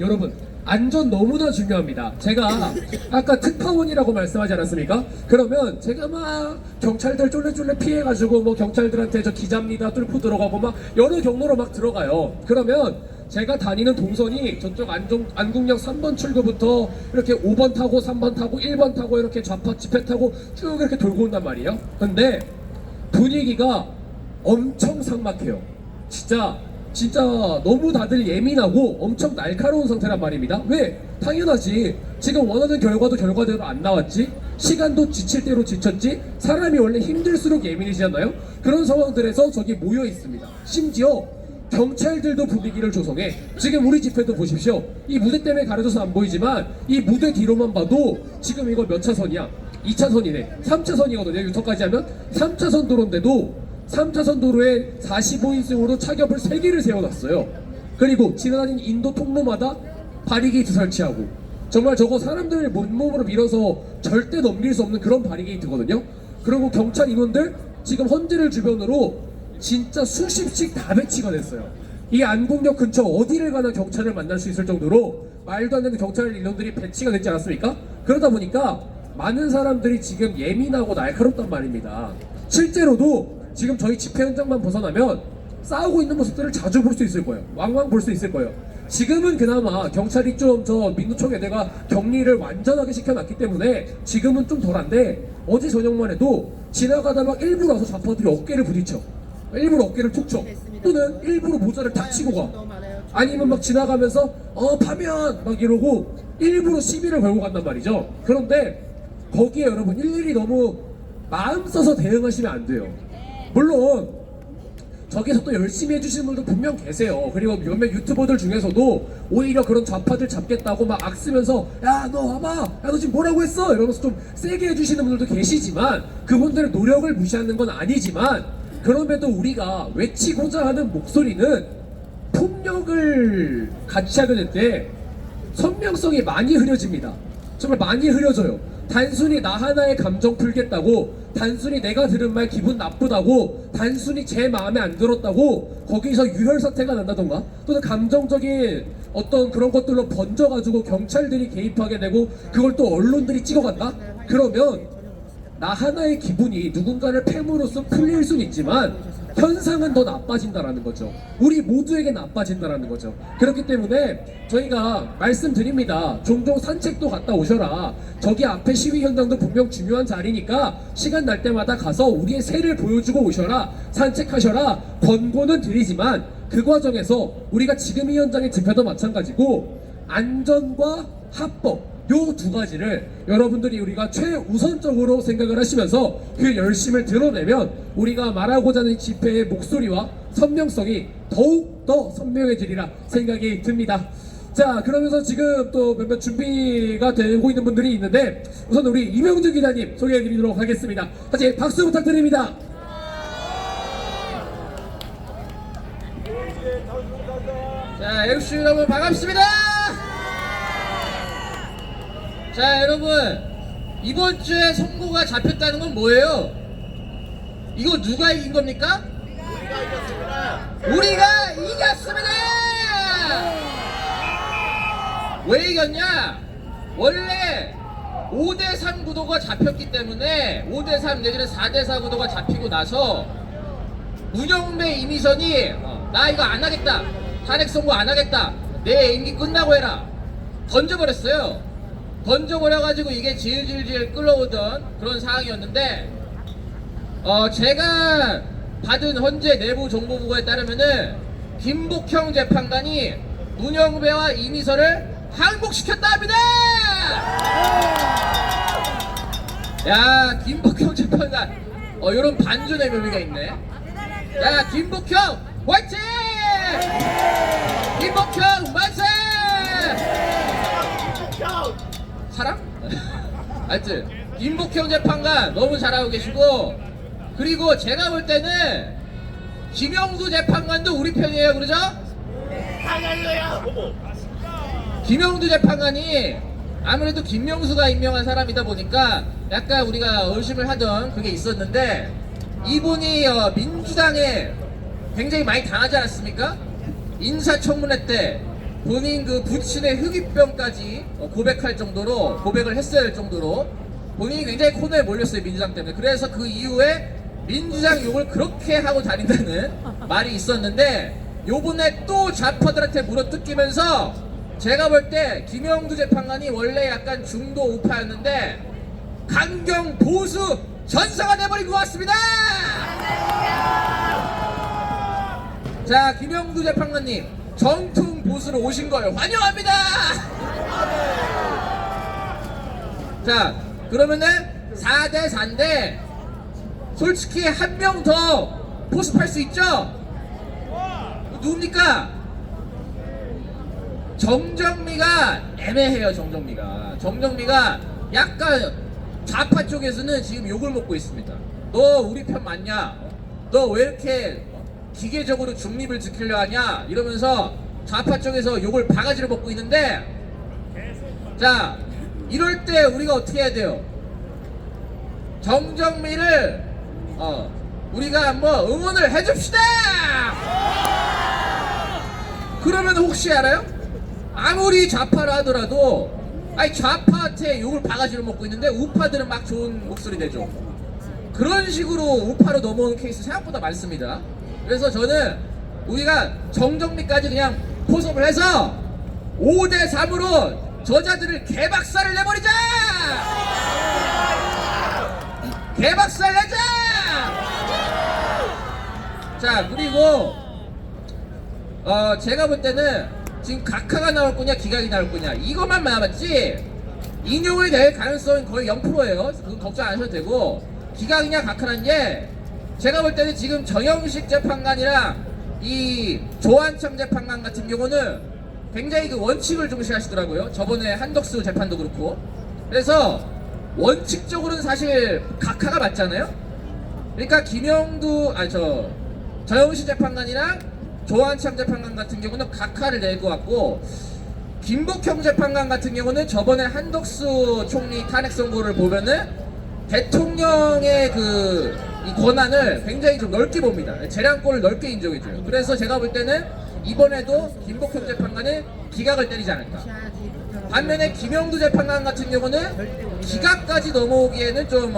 여러분, 안전 너무나 중요합니다. 제가 아까 특파원이라고 말씀하지 않았습니까? 그러면 제가 막 경찰들 쫄래쫄래 피해가지고 뭐 경찰들한테 저 기자입니다 뚫고 들어가고 막 여러 경로로 막 들어가요. 그러면 제가 다니는 동선이 저쪽 안국역 3번 출구부터 이렇게 5번 타고 3번 타고 1번 타고 이렇게 좌파 집회 타고 쭉 이렇게 돌고 온단 말이에요. 근데 분위기가 엄청 삭막해요. 진짜 너무 다들 예민하고 엄청 날카로운 상태란 말입니다. 왜? 당연하지. 지금 원하는 결과도 결과대로 안 나왔지. 시간도 지칠 대로 지쳤지. 사람이 원래 힘들수록 예민해지잖아요. 그런 상황들에서 저기 모여 있습니다. 심지어 경찰들도 분위기를 조성해. 지금 우리 집회도 보십시오. 이 무대 때문에 가려져서 안 보이지만 이 무대 뒤로만 봐도 지금 이거 몇 차선이야? 2차선이네. 3차선이거든요. 유턴까지 하면 3차선 도로인데도 3차선 도로에 45인승으로 차격을 3개를 세워놨어요. 그리고 지나다니는 인도 통로마다 바리게이트 설치하고, 정말 저거 사람들을 맨몸으로 밀어서 절대 넘길 수 없는 그런 바리게이트거든요. 그리고 경찰 인원들 지금 헌재를 주변으로 진짜 수십씩 다 배치가 됐어요. 이 안국역 근처 어디를 가나 경찰을 만날 수 있을 정도로 말도 안 되는 경찰 인원들이 배치가 됐지 않았습니까? 그러다 보니까 많은 사람들이 지금 예민하고 날카롭단 말입니다. 실제로도 지금 저희 집회 현장만 벗어나면 싸우고 있는 모습들을 자주 볼 수 있을 거예요. 왕왕 볼 수 있을 거예요. 지금은 그나마 경찰이 좀 저 민노총에다가 격리를 완전하게 시켜놨기 때문에 지금은 좀 덜한데, 어제 저녁만 해도 지나가다 막 일부러 와서 좌파들이 어깨를 부딪혀, 일부러 어깨를 툭 쳐, 또는 일부러 모자를 탁 치고 가, 아니면 막 지나가면서 파면 막 이러고 일부러 시비를 걸고 간단 말이죠. 그런데 거기에 여러분 일일이 너무 마음 써서 대응하시면 안 돼요. 물론 저기서 또 열심히 해주시는 분들 분명 계세요. 그리고 몇몇 유튜버들 중에서도 오히려 그런 좌파들 잡겠다고 막 악쓰면서 야 너 와봐, 야 너 지금 뭐라고 했어, 이러면서 좀 세게 해주시는 분들도 계시지만, 그분들의 노력을 무시하는 건 아니지만, 그럼에도 우리가 외치고자 하는 목소리는 폭력을 같이 하게 될 때 선명성이 많이 흐려집니다. 정말 많이 흐려져요. 단순히 나 하나의 감정 풀겠다고, 단순히 내가 들은 말 기분 나쁘다고, 단순히 제 마음에 안 들었다고 거기서 유혈 사태가 난다던가, 또는 감정적인 어떤 그런 것들로 번져가지고 경찰들이 개입하게 되고 그걸 또 언론들이 찍어간다? 그러면 나 하나의 기분이 누군가를 팸으로써 풀릴 수는 있지만 현상은 더 나빠진다라는 거죠. 우리 모두에게 나빠진다라는 거죠. 그렇기 때문에 저희가 말씀드립니다. 종종 산책도 갔다 오셔라. 저기 앞에 시위 현장도 분명 중요한 자리니까 시간 날 때마다 가서 우리의 새를 보여주고 오셔라, 산책하셔라 권고는 드리지만, 그 과정에서 우리가 지금 이 현장의 집회도 마찬가지고 안전과 합법, 요 두 가지를 여러분들이 우리가 최우선적으로 생각을 하시면서 그 열심을 드러내면 우리가 말하고자 하는 집회의 목소리와 선명성이 더욱 더 선명해지리라 생각이 듭니다. 자, 그러면서 지금 또 몇몇 준비가 되고 있는 분들이 있는데, 우선 우리 이명준 기자님 소개해드리도록 하겠습니다. 다시 박수 부탁드립니다. 자, MC 여러분 반갑습니다. 자, 여러분, 이번 주에 선고가 잡혔다는 건 뭐예요? 이거 누가 이긴 겁니까? 우리가 이겼습니다! 왜 이겼냐? 원래 5대3 구도가 잡혔기 때문에 5대3 내지는 4대4 구도가 잡히고 나서 문영배 이미선이 나 이거 안 하겠다, 탄핵 선고 안 하겠다, 내 임기 끝나고 해라 던져버렸어요. 던져버려가지고 이게 질질질 끌어오던 그런 상황이었는데 제가 받은 헌재 내부 정보 보고에 따르면은 김복형 재판관이 문영배와 이미선을 항복시켰다 합니다. 야, 김복형 재판관 요런 반전의 묘미가 있네. 야, 김복형 화이팅! 김복형 만세! 사랑? 하여튼 김복형 재판관 너무 잘하고 계시고, 그리고 제가 볼 때는 김영두 재판관도 우리 편이에요. 그러죠? 김영두 재판관이 아무래도 김명수가 임명한 사람이다 보니까 약간 우리가 의심을 하던 그게 있었는데, 이분이 민주당에 굉장히 많이 당하지 않았습니까? 인사청문회 때 본인 그 부친의 흑위병까지 고백할 정도로, 고백을 했어야 할 정도로 본인이 굉장히 코너에 몰렸어요, 민주당 때문에. 그래서 그 이후에 민주당 욕을 그렇게 하고 다닌다는 말이 있었는데, 요번에 또 좌파들한테 물어뜯기면서 제가 볼 때 김영두 재판관이 원래 약간 중도 우파였는데 강경 보수 전사가 돼버린 것 같습니다. 자, 김영두 재판관님 정통 보수로 오신 걸 환영합니다. 자, 그러면은 4대4인데 솔직히 한 명 더 포섭할 수 있죠? 누굽니까? 정정미가 애매해요. 정정미가 약간 좌파 쪽에서는 지금 욕을 먹고 있습니다. 너 우리 편 맞냐? 너 왜 이렇게 기계적으로 중립을 지키려 하냐? 이러면서 좌파 쪽에서 욕을 바가지로 먹고 있는데, 자, 이럴 때 우리가 어떻게 해야 돼요? 정정미를 우리가 한번 응원을 해줍시다. 그러면 혹시 알아요? 아무리 좌파라 하더라도 아니 좌파한테 욕을 바가지로 먹고 있는데 우파들은 막 좋은 목소리 내죠. 그런 식으로 우파로 넘어오는 케이스 생각보다 많습니다. 그래서 저는 우리가 정정미까지 그냥 포섭을 해서 5대3으로 저자들을 개박살을 내버리자! 개박살 내자! 자, 그리고 제가 볼 때는 지금 각하가 나올 거냐 기각이 나올 거냐 이것만 남았지 인용이 될 가능성은 거의 0%예요. 그건 걱정 안 하셔도 되고, 기각이냐 각하라는 게 제가 볼 때는 지금 정영식 재판관이랑 이 조한청 재판관 같은 경우는 굉장히 그 원칙을 중시하시더라고요. 저번에 한덕수 재판도 그렇고. 그래서 원칙적으로는 사실 각하가 맞잖아요. 그러니까 정영식 재판관이랑 조한창 재판관 같은 경우는 각하를 낼 것 같고, 김복형 재판관 같은 경우는 저번에 한덕수 총리 탄핵 선고를 보면은 대통령의 이 권한을 굉장히 좀 넓게 봅니다. 재량권을 넓게 인정해줘요. 그래서 제가 볼 때는 이번에도 김복형 재판관은 기각을 때리지 않을까. 반면에 김영두 재판관 같은 경우는 기각까지 넘어오기에는 좀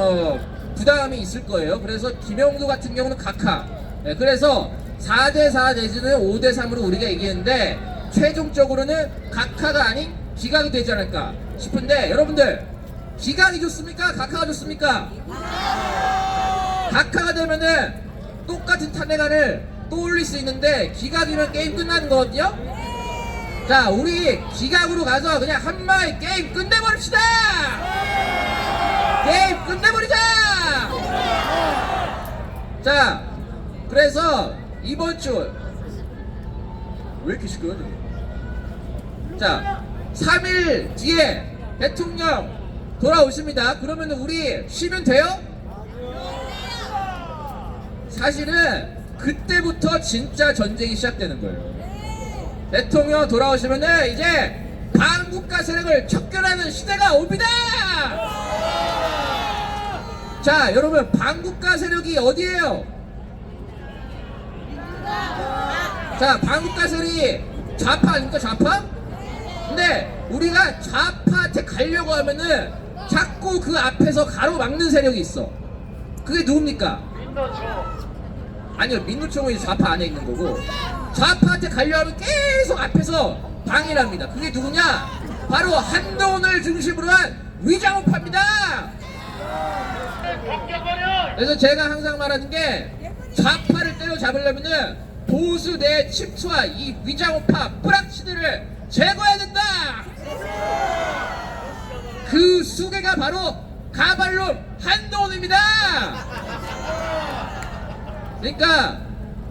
부담이 있을 거예요. 그래서 김영두 같은 경우는 각하. 네, 그래서 4대4 내지는 5대3으로 우리가 이기는데 최종적으로는 각하가 아닌 기각이 되지 않을까 싶은데, 여러분들 기각이 좋습니까? 각하가 좋습니까? 각하가 되면은 똑같은 탄핵안을 또 올릴 수 있는데 기각이면 게임 끝나는 거거든요. 자, 우리 기각으로 가서 그냥 한 방에 게임 끝내버립시다. 게임 끝내버리자. 자, 그래서 이번 주 왜 이렇게 시끄러워? 자, 3일 뒤에 대통령 돌아오십니다. 그러면 우리 쉬면 돼요? 사실은 그때부터 진짜 전쟁이 시작되는 거예요. 대통령 돌아오시면은 이제 반국가 세력을 척결하는 시대가 옵니다. 자, 여러분 반국가 세력이 어디예요? 자, 반국가 세력이 좌파 아닙니까? 좌파? 근데 우리가 좌파한테 가려고 하면은 자꾸 그 앞에서 가로막는 세력이 있어. 그게 누굽니까? 아니요, 민노총은 좌파 안에 있는 거고, 좌파한테 가려면 계속 앞에서 방해를 합니다. 그게 누구냐? 바로 한동훈을 중심으로 한 위장우파입니다. 그래서 제가 항상 말하는 게, 좌파를 때려잡으려면은 보수 내 침투와 이 위장우파 뿌락치들을 제거해야 된다. 그 수괴가 바로 가발놈 한동훈입니다. 그러니까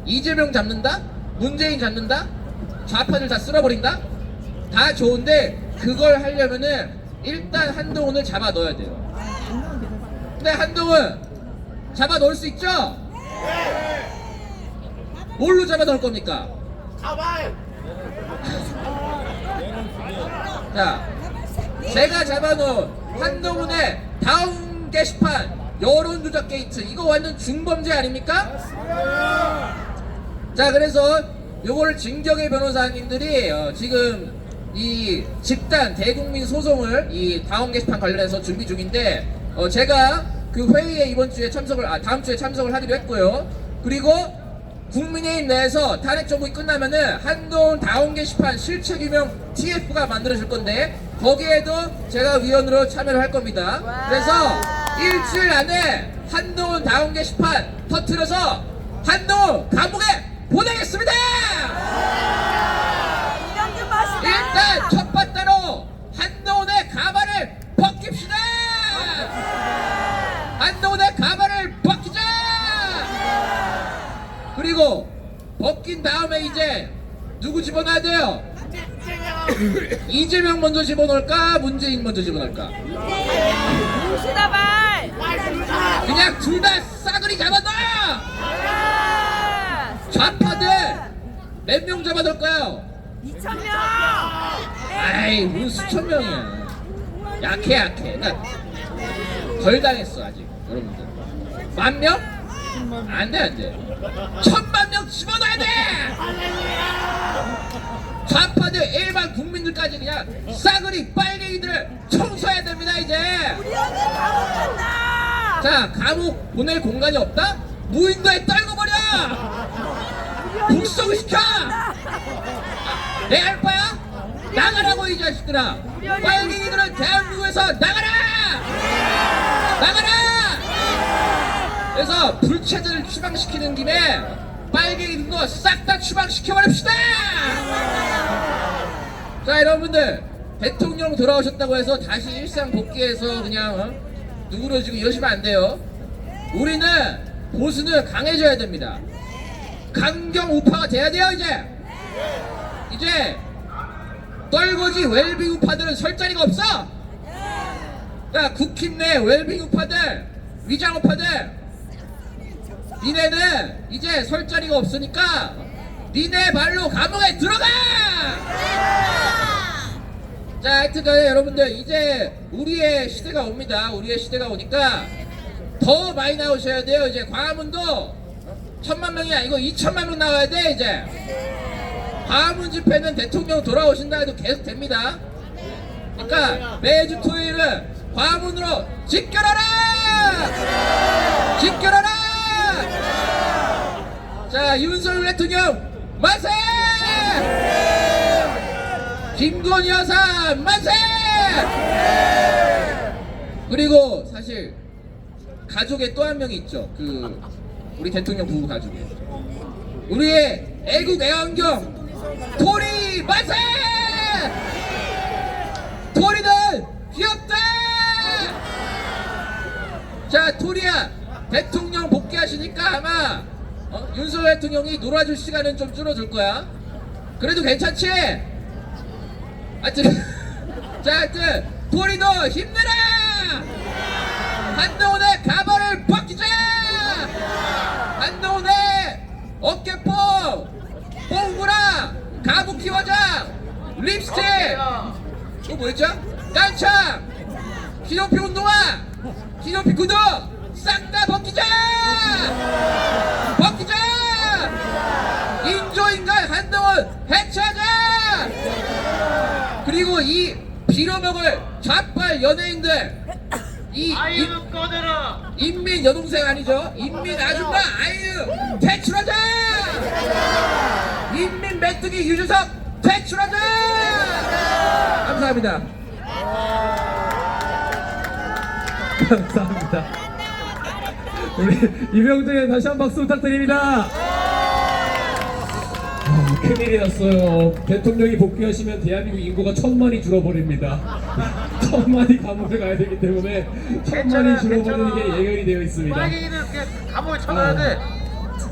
이재명 잡는다? 문재인 잡는다? 좌파들 다 쓸어버린다? 다 좋은데 그걸 하려면은 일단 한동훈을 잡아 넣어야 돼요. 근데 한동훈 잡아 넣을 수 있죠? 뭘로 잡아 넣을 겁니까? 자, 제가 잡아놓은 한동훈의 다음 게시판 여론조작 게이트, 이거 완전 중범죄 아닙니까? 자, 그래서 요거를 진경의 변호사님들이 지금 이 집단 대국민 소송을 이 다음 게시판 관련해서 준비 중인데, 제가 그 회의에 이번 주에 다음 주에 참석을 하기로 했고요. 그리고 국민의힘 내에서 탄핵 정국이 끝나면은 한동훈 다운 게시판 실체 규명 TF가 만들어질 건데, 거기에도 제가 위원으로 참여를 할 겁니다. 그래서 일주일 안에 한동훈 다운 게시판 터트려서 한동훈 감옥에 보내겠습니다. 일단 첫 번째로 한동훈의 가발을 벗깁시다. 한동훈의 가발을 벗기자. 그리고 벗긴 다음에 이제 누구 집어넣어야 돼요? 이재명 먼저 집어넣을까? 문재인 먼저 집어넣을까? 그냥 둘 다 싸그리 잡아넣어! 좌파들 몇 명 잡아넣을까요? 2,000명! 아이, 무슨 수천 명이야. 약해. 그러니까 덜 당했어 아직 여러분들. 10,000명? 안돼. 1,000,000명 집어넣어야 돼. 좌파들 일반 국민들까지 그냥 싸그리 빨갱이들을 청소해야 됩니다 이제. 우리 언니 감옥 간다! 자, 감옥 보낼 공간이 없다? 무인도에 떨고 버려. 북송시켜. 내 할 거야? 나가라고 이 자식들아. 빨갱이들은 대한민국에서 나가라. 그래서 불체들을 추방시키는 김에 빨갱이들도 싹 다 추방시켜버립시다. 자, 여러분들 대통령 돌아오셨다고 해서 다시 일상 복귀해서 그냥 누그러지고 이러시면 안 돼요. 우리는 보수는 강해져야 됩니다. 강경 우파가 돼야 돼요 이제 떨거지 웰빙 우파들은 설 자리가 없어. 야, 국힘 내 웰빙 우파들, 위장 우파들, 니네는 이제 설 자리가 없으니까 니네 발로 감옥에 들어가! 자, 하여튼간에 여러분들 이제 우리의 시대가 옵니다. 우리의 시대가 오니까 더 많이 나오셔야 돼요. 이제 광화문도 1,000,000명이 아니고 2,000,000명 나와야 돼 이제. 광화문 집회는 대통령 돌아오신다 해도 계속 됩니다. 그러니까 매주 토요일은 광화문으로 집결하라! 자, 윤석열 대통령 만세! 김건희 여사 만세! 그리고 사실 가족에 또 한 명이 있죠. 그 우리 대통령 부부 가족에 우리의 애국 애완경 토리 만세! 토리는 귀엽다! 자, 토리야, 대통령 복귀하시니까 아마 윤석열 대통령이 놀아줄 시간은 좀 줄어들 거야. 그래도 괜찮지? 하여튼 토리도 힘내라! 한동훈의 가발을 벗기자! 한동훈의 어깨뽕, 뽕구라, 가부키 화장, 립스틱, 또 뭐였죠? 깐창, 기념피 운동화, 기념피 구두, 싹 다 벗기자! 벗기자! 인조인간 한동훈 해체하자! 그리고 이 빌어먹을 좌빨 연예인들 이 인민 여동생 아니죠? 인민 아줌마 아이유 퇴출하자! 인민 메뚜기 유재석 퇴출하자! 감사합니다. 감사합니다. 우리 이병재 다시 한 박수 부탁드립니다. 큰일이 났어요. 대통령이 복귀하시면 대한민국 인구가 1000만이 줄어버립니다. 1000만이 감옥에 가야 되기 때문에 1000만이 줄어버리는 게 예견이 되어 있습니다. 감옥에 쳐놔야 돼.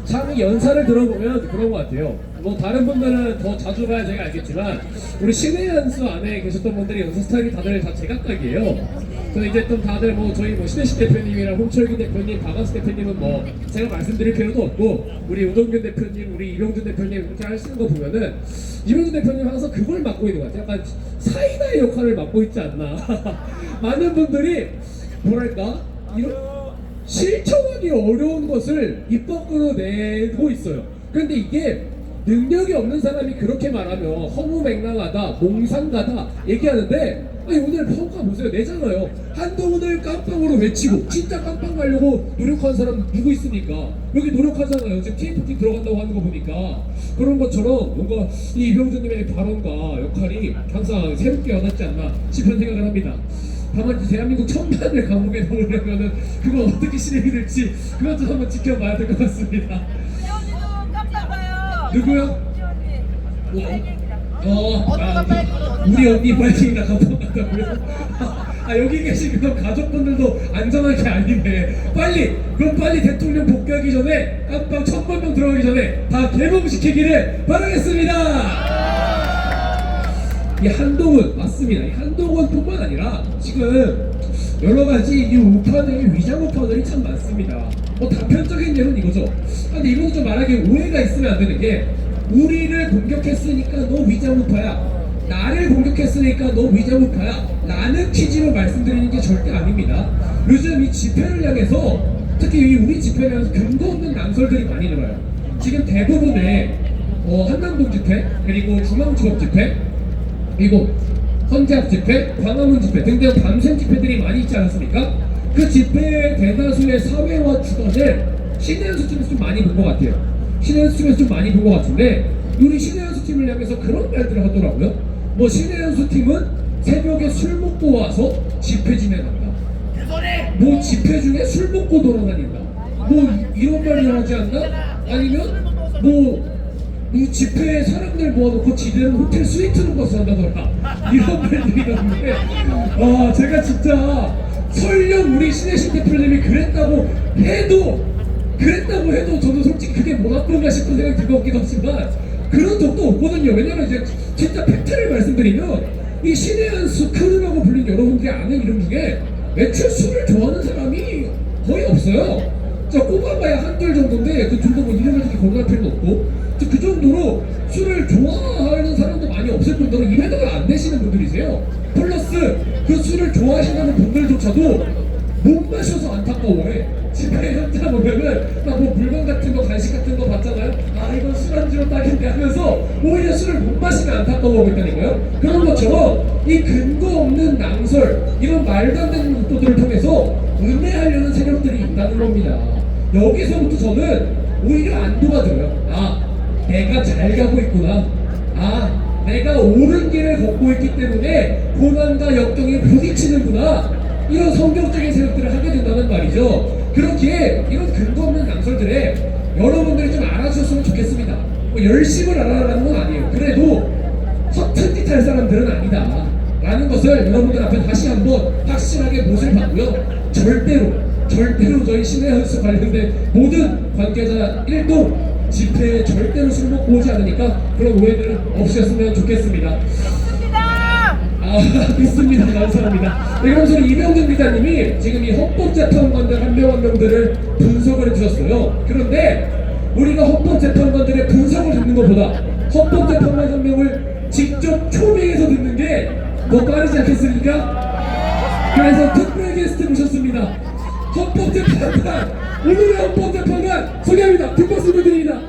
참 연사를 들어보면 그런 것 같아요. 뭐 다른 분들은 더 자주 봐야 제가 알겠지만 우리 신의 한수 안에 계셨던 분들이 연사 스타일이 다들 다 제각각이에요. 그래서 이제 좀 다들 뭐 저희 뭐 신혜식 대표님이랑 홍철균 대표님, 박완수 대표님은 뭐 제가 말씀드릴 필요도 없고 우리 우동균 대표님, 우리 이병준 대표님 이렇게 하시는 거 보면은 이병준 대표님 항상 그걸 맡고 있는 것 같아요. 약간 사이다의 역할을 맡고 있지 않나. 많은 분들이 뭐랄까 이런 실천하기 어려운 것을 입 밖으로 내고 있어요. 그런데 이게 능력이 없는 사람이 그렇게 말하면 허무맹랑하다, 몽상가다 얘기하는데 아니 오늘 평가 보세요. 내잖아요. 한동훈을 깜빵으로 외치고 진짜 깜빵 가려고 노력한 사람 누구 있습니까? 여기 노력하잖아요. 지금 TFT 들어간다고 하는 거 보니까 그런 것처럼 뭔가 이 이병준님의 발언과 역할이 항상 새롭게 와닿지 않나 싶은 생각을 합니다. 다만 대한민국 1000만을 감옥에 넣으려면은 그거 어떻게 실행이 될지 그것도 한번 지켜봐야 될 것 같습니다. 언니도 깜빡 가요. 누구요? 언니가 빨리 걸어. 우리 언니 바이킹이나 감옥 간다고요? 여기 계신 그럼 가족분들도 안전하게 아니네. 그럼 빨리 대통령 복귀하기 전에 깜빵 1000만 명 들어가기 전에 다 개봉시키기를 바라겠습니다. 이 한동훈 맞습니다. 이 한동훈뿐만 아니라 지금 여러 가지 이 우파들이 위장 우파들이 참 많습니다. 뭐 단편적인 예는 이거죠. 근데 이것도 좀 말하기에 오해가 있으면 안 되는 게 우리를 공격했으니까 너 위장 우파야. 나를 공격했으니까 너 위장 우파야. 라는 취지로 말씀드리는 게 절대 아닙니다. 요즘 이 집회를 향해서 특히 우리 집회를 향해서 근거 없는 낭설들이 많이 들어요. 지금 대부분의 한남동 집회 그리고 중앙지법 집회 그리고 헌재합 집회, 광화문 집회 등등 밤샘 집회들이 많이 있지 않았습니까? 그 집회의 대다수의 사회화 주관을 신의 한수 팀에서 좀 많이 본 것 같아요. 신의 한수 팀에서 좀 많이 본 것 같은데 우리 신의 한수 팀을 향해서 그런 말들을 하더라고요. 뭐 신의 한수 팀은 새벽에 술 먹고 와서 집회 진행한다. 뭐 집회 중에 술 먹고 돌아다닌다. 뭐 이런 말을 하지 않나? 아니면 이 집회에 사람들 모아놓고 지들은 호텔 스위트룸버스 한다더라. 이런 말들이 나오는데 제가 진짜 설령 우리 신혜식 대표님이 그랬다고 해도 저도 솔직히 그게 뭐 나쁜가 싶은 생각이 들었기도 하지만 그런 적도 없거든요. 왜냐면 이제 진짜 팩트를 말씀드리면 이 신의 한수 크루라고 불린 여러분들이 아는 이름 중에 애초에 술을 좋아하는 사람이 거의 없어요. 자, 꼽아봐야 한둘 정도인데 그 둘도 뭐 이름을 이렇게 거론할 필요는 없고 그 정도로 술을 좋아하는 사람도 많이 없을 뿐더러 입에다가 안 내시는 분들이세요. 플러스 그 술을 좋아하시는 분들조차도 못 마셔서 안타까워해. 집회 현장 보면은 막 뭐 물건 같은 거 간식 같은 거 봤잖아요. 이건 술안주로 딱인데 하면서 오히려 술을 못 마시면 안타까워하고 있다니까요. 그런 것처럼 이 근거 없는 낭설 이런 말도 안 되는 것들을 통해서 음해하려는 세력들이 있다는 겁니다. 여기서부터 저는 오히려 안도가 들어요. 내가 잘 가고 있구나. 내가 옳은 길을 걷고 있기 때문에 고난과 역경에 부딪히는구나. 이런 성경적인 생각들을 하게 된다는 말이죠. 그렇기에 이런 근거 없는 낭설들에 여러분들이 좀 알아주셨으면 좋겠습니다. 뭐 열심을 알아라는 건 아니에요. 그래도 허튼 짓 할 사람들은 아니다 라는 것을 여러분들 앞에 다시 한번 확실하게 못을 받고요. 절대로 저희 신의 한수 관련된 모든 관계자 1동 집회에 절대로 술 먹고 오지 않으니까 그런 오해들은 없으셨으면 좋겠습니다. 믿습니다. 감사합니다. 그러면서 이병준 기자님이 지금 이 헌법재판관들 한 명 한 명들을 분석을 해주셨어요. 그런데 우리가 헌법재판관들의 분석을 듣는 것보다 헌법재판관 한 명을 직접 초빙해서 듣는 게 더 빠르지 않겠습니까? 그래서 특별 게스트 모셨습니다. 헌법재판관, 오늘의 헌법재판관 소개합니다. 큰 박수 부탁드립니다.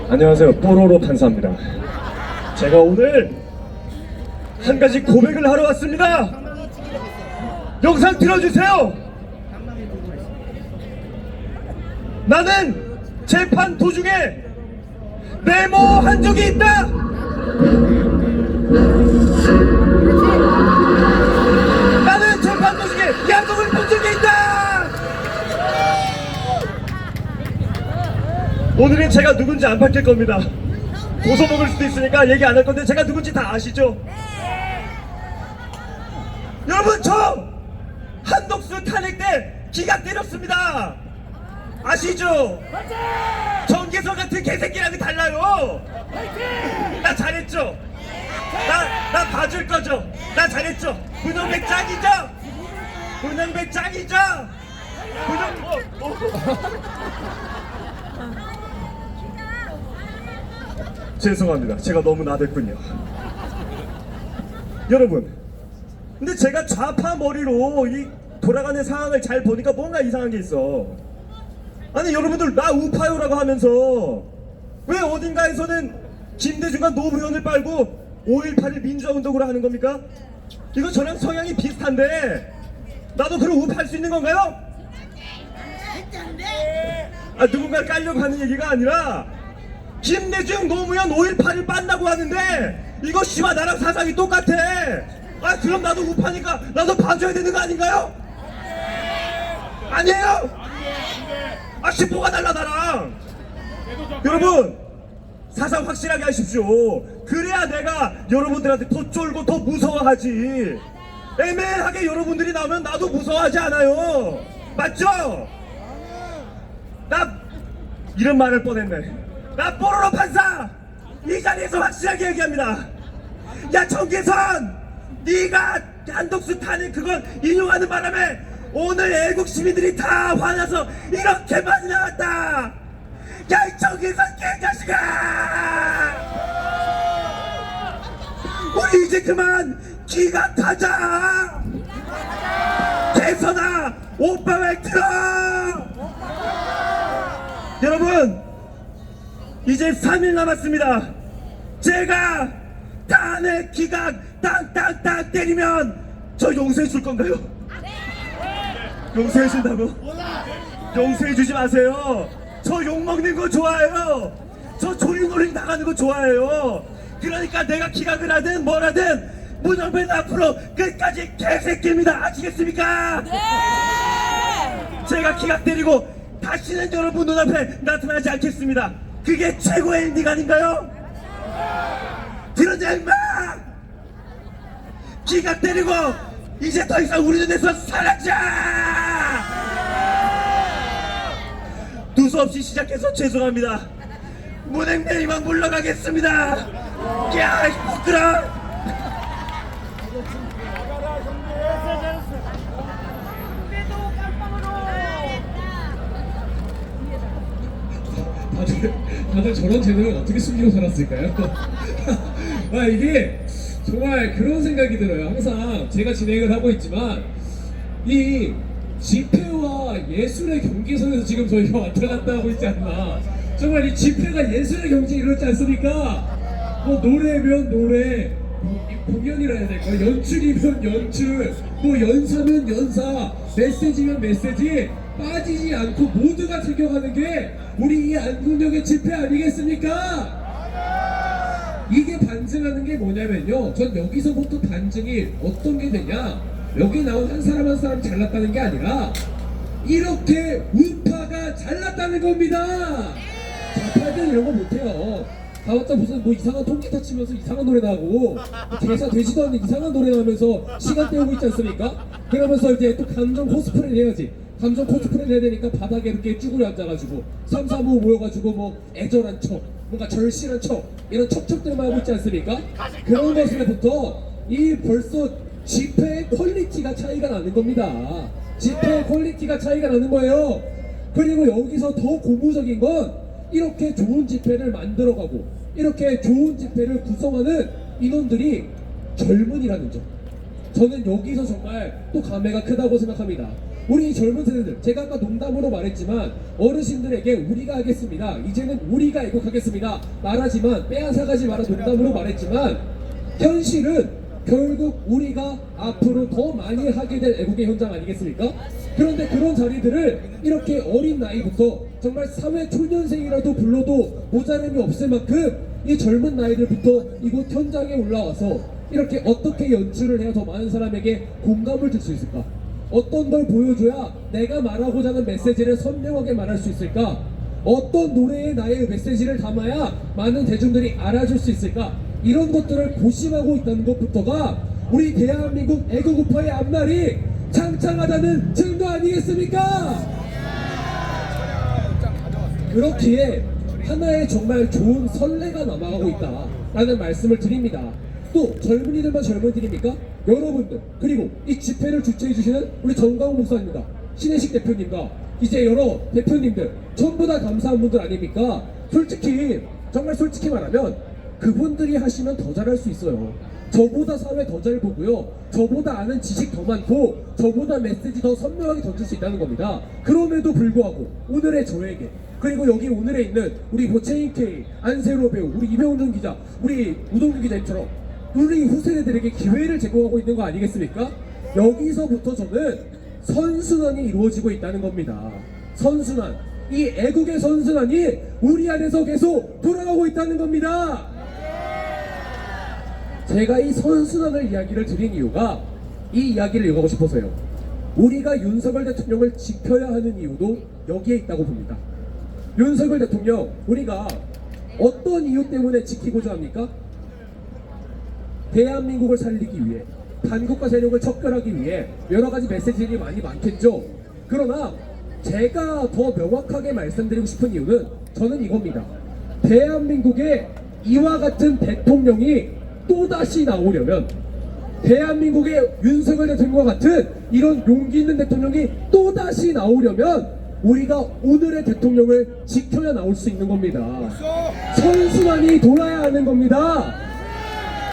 안녕하세요. 뽀로로 판사입니다. 제가 오늘 한 가지 고백을 하러 왔습니다. 영상 틀어주세요. 나는 재판 도중에 메모한 적이 있다. 나는 재판 도중에 야동을 본 적이 있다. 오늘은 제가 누군지 안 밝힐 겁니다. 고소 먹을 수도 있으니까 얘기 안 할 건데 제가 누군지 다 아시죠? 여러분, 저 한독수 탄핵 때 기각 때렸습니다. 아시죠? 정계석 같은 개새끼랑은 달라요. 나 잘했죠? 나 봐줄 거죠? 나 잘했죠? 문영배 짱이죠? 문영배 짱이죠? 죄송합니다. 제가 너무 나댔군요. 여러분, 근데 제가 좌파 머리로 이 돌아가는 상황을 잘 보니까 뭔가 이상한 게 있어. 아니, 여러분들 나 우파요라고 하면서 왜 어딘가에서는 김대중과 노무현을 빨고 5.18을 민주화운동으로 하는 겁니까? 이거 저랑 성향이 비슷한데 나도 그럼 우파할 수 있는 건가요? 아, 누군가를 깔려고 하는 얘기가 아니라 김대중, 노무현 5.18을 빤다고 하는데 이거 씨발 나랑 사상이 똑같아. 아, 그럼 나도 우파니까 나도 봐줘야 되는 거 아닌가요? 아니에요? 아, 심보가 달라 나랑. 여러분, 사상 확실하게 하십시오. 그래야 내가 여러분들한테 더 쫄고 더 무서워하지. 애매하게 여러분들이 나오면 나도 무서워하지 않아요. 맞죠? 나 이런 말을 뻔했네. 나 뽀로로 판사 이 자리에서 확실하게 얘기합니다. 야, 정계선, 네가 한독수 탄핵 그걸 인용하는 바람에 오늘 애국 시민들이 다 화나서 이렇게 많이 나왔다. 야, 이 정계선 개자식아, 우리 이제 그만 기각하자. 대선아, 오빠 말 들어. 여러분, 이제 3일 남았습니다. 제가 탄핵 기각 땅땅땅 때리면 저 용서해 줄 건가요? 용서해 준다고? 용서해 주지 마세요. 저 욕먹는 거 좋아해요. 저 조리놀이 나가는 거 좋아해요. 그러니까 내가 기각을 하든 뭘 하든 문영배는 앞으로 끝까지 개새끼입니다. 아시겠습니까? 네! 제가 기각 때리고 다시는 여러분 눈앞에 나타나지 않겠습니다. 그게 최고의 엔딩 아닌가요? 들었냐 임마! 기각 때리고 이제 더 이상 우리 눈에서 사라져! 두서없이 시작해서 죄송합니다. 문행배 이만 물러가겠습니다. 야, 부끄러! 다들 저런 재능을 어떻게 숨기고 살았을까요? 아, 이게 정말 그런 생각이 들어요. 항상 제가 진행을 하고 있지만 이 집회와 예술의 경계선에서 지금 저희가 왔다 갔다 하고 있지 않나. 정말 이 집회가 예술의 경지에 이렇지 않습니까? 뭐 노래면 노래, 뭐 공연이라 해야 될까? 연출이면 연출, 뭐 연사면 연사, 메시지면 메시지, 빠지지 않고 모두가 즐겨가는 게 우리 이 안국역의 집회 아니겠습니까? 이게 반증하는 게 뭐냐면요, 전 여기서부터 반증이 어떤 게 되냐, 여기 나온 한 사람 한 사람 잘났다는 게 아니라 이렇게 우파가 잘났다는 겁니다. 좌파들 이런 거 못해요. 가봤자 무슨 뭐 이상한 통기타 치면서 이상한 노래 나고 대사 되지도 않는 이상한 노래 나면서 시간 때우고 있지 않습니까? 그러면서 이제 또 감정 코스프레를 해야지. 감정 코스프레를 해야 되니까 바닥에 이렇게 쭈그려 앉아가지고 3, 4, 5 모여가지고 뭐 애절한 척, 뭔가 절실한 척, 이런 척척들만 하고 있지 않습니까? 그런 것으로부터 이 벌써 집회의 퀄리티가 차이가 나는 겁니다. 집회의 퀄리티가 차이가 나는 거예요. 그리고 여기서 더 고무적인 건 이렇게 좋은 집회를 만들어가고 이렇게 좋은 집회를 구성하는 인원들이 젊은이라는 점. 저는 여기서 정말 또 감회가 크다고 생각합니다. 우리 젊은 세대들, 제가 아까 농담으로 말했지만 어르신들에게 우리가 하겠습니다, 이제는 우리가 애국하겠습니다 말하지만 빼앗아가지 마라 농담으로 말했지만 현실은 결국 우리가 앞으로 더 많이 하게 될 애국의 현장 아니겠습니까? 그런데 그런 자리들을 이렇게 어린 나이부터 정말 사회 초년생이라도 불러도 모자람이 없을 만큼 이 젊은 나이들부터 이곳 현장에 올라와서 이렇게 어떻게 연출을 해야 더 많은 사람에게 공감을 줄 수 있을까? 어떤 걸 보여줘야 내가 말하고자 하는 메시지를 선명하게 말할 수 있을까? 어떤 노래에 나의 메시지를 담아야 많은 대중들이 알아줄 수 있을까? 이런 것들을 고심하고 있다는 것부터가 우리 대한민국 애국우파의 앞날이 창창하다는 증거 아니겠습니까? 그렇기에 하나의 정말 좋은 선례가 남아가고 있다라는 말씀을 드립니다. 또 젊은이들만 젊은이들입니까? 여러분들, 그리고 이 집회를 주최해 주시는 우리 정광훈 목사님과 신혜식 대표님과 이제 여러 대표님들 전부 다 감사한 분들 아닙니까? 솔직히 정말 솔직히 말하면 그분들이 하시면 더 잘할 수 있어요. 저보다 사회 더 잘 보고요, 저보다 아는 지식 더 많고 저보다 메시지 더 선명하게 던질 수 있다는 겁니다. 그럼에도 불구하고 오늘의 저에게, 그리고 여기 오늘에 있는 우리 최인 K, 안세로 배우, 우리 이병준 기자, 우리 우동규 기자님처럼 우리 후세대들에게 기회를 제공하고 있는 거 아니겠습니까? 여기서부터 저는 선순환이 이루어지고 있다는 겁니다. 선순환, 이 애국의 선순환이 우리 안에서 계속 돌아가고 있다는 겁니다. 제가 이 선순환을 이야기를 드린 이유가 이 이야기를 이어가고 싶어서요. 우리가 윤석열 대통령을 지켜야 하는 이유도 여기에 있다고 봅니다. 윤석열 대통령, 우리가 어떤 이유 때문에 지키고자 합니까? 대한민국을 살리기 위해, 반국가 세력을 척결하기 위해 여러 가지 메시지들이 많겠죠. 그러나 제가 더 명확하게 말씀드리고 싶은 이유는 저는 이겁니다. 대한민국에 이와 같은 대통령이 또다시 나오려면, 대한민국의 윤석열 대통령과 같은 이런 용기 있는 대통령이 또다시 나오려면 우리가 오늘의 대통령을 지켜야 나올 수 있는 겁니다. 선순환이 돌아야 하는 겁니다.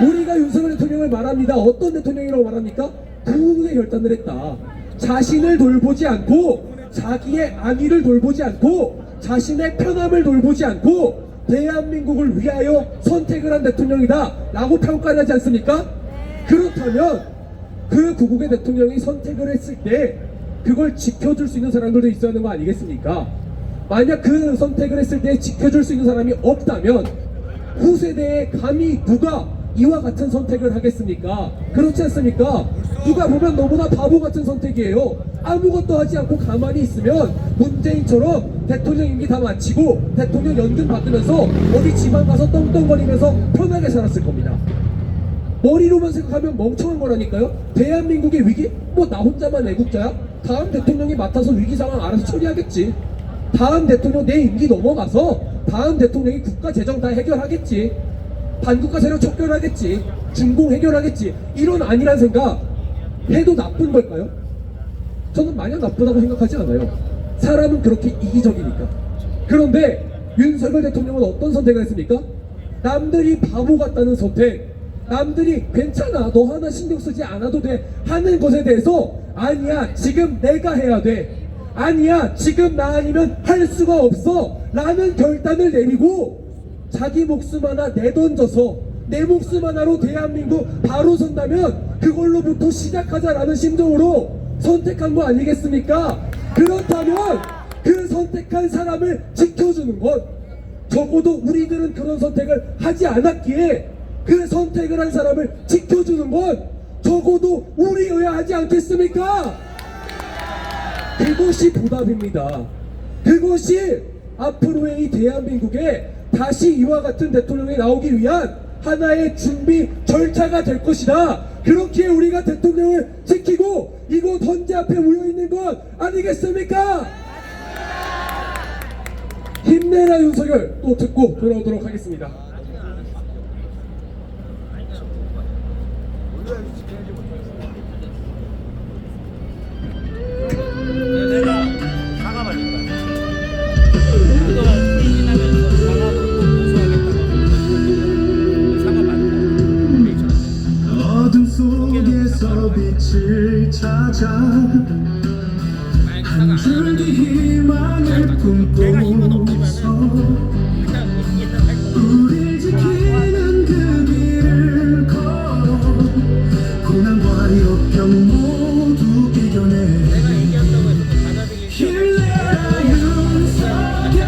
우리가 윤석열 대통령을 말합니다. 어떤 대통령이라고 말합니까? 구국의 결단을 했다. 자신을 돌보지 않고, 자기의 안위를 돌보지 않고, 자신의 편함을 돌보지 않고 대한민국을 위하여 선택을 한 대통령이다 라고 평가를 하지 않습니까? 그렇다면 그 구국의 대통령이 선택을 했을 때 그걸 지켜줄 수 있는 사람들도 있어야 하는 거 아니겠습니까? 만약 그 선택을 했을 때 지켜줄 수 있는 사람이 없다면 후세대에 감히 누가 이와 같은 선택을 하겠습니까? 그렇지 않습니까? 누가 보면 너무나 바보 같은 선택이에요. 아무것도 하지 않고 가만히 있으면 문재인처럼 대통령 임기 다 마치고 대통령 연금 받으면서 어디 지방 가서 떵떵거리면서 편하게 살았을 겁니다. 머리로만 생각하면 멍청한 거라니까요. 대한민국의 위기? 뭐 나 혼자만 애국자야? 다음 대통령이 맡아서 위기 상황 알아서 처리하겠지. 다음 대통령 내 임기 넘어가서 다음 대통령이 국가 재정 다 해결하겠지. 반국가 세력 척결하겠지. 중공 해결하겠지. 이런 아니란 생각 해도 나쁜 걸까요? 저는 마냥 나쁘다고 생각하지 않아요. 사람은 그렇게 이기적이니까. 그런데 윤석열 대통령은 어떤 선택을 했습니까? 남들이 바보 같다는 선택, 남들이 괜찮아 너 하나 신경 쓰지 않아도 돼 하는 것에 대해서 아니야 지금 내가 해야 돼, 아니야 지금 나 아니면 할 수가 없어 라는 결단을 내리고 자기 목숨 하나 내던져서 내 목숨 하나로 대한민국 바로 선다면 그걸로부터 시작하자라는 심정으로 선택한 거 아니겠습니까? 그렇다면 그 선택한 사람을 지켜주는 것, 적어도 우리들은 그런 선택을 하지 않았기에 그 선택을 한 사람을 지켜주는 건 적어도 우리여야 하지 않겠습니까? 그것이 보답입니다. 그것이 앞으로의 이 대한민국에 다시 이와 같은 대통령이 나오기 위한 하나의 준비 절차가 될 것이다. 그렇기에 우리가 대통령을 지키고 이곳 헌재 앞에 모여있는 것 아니겠습니까? 힘내라 윤석열 또 듣고 돌아오도록 하겠습니다. 내가 사과 받는다. 그동안 피신하면서 사과로 꼭 고소하겠다고 사과 받는다. 가자 한 줄기 희망을 꿈꾸고서 우릴 지키는 그 길을 걸어 고난과 역경 모두 이겨내 힘내라 윤석열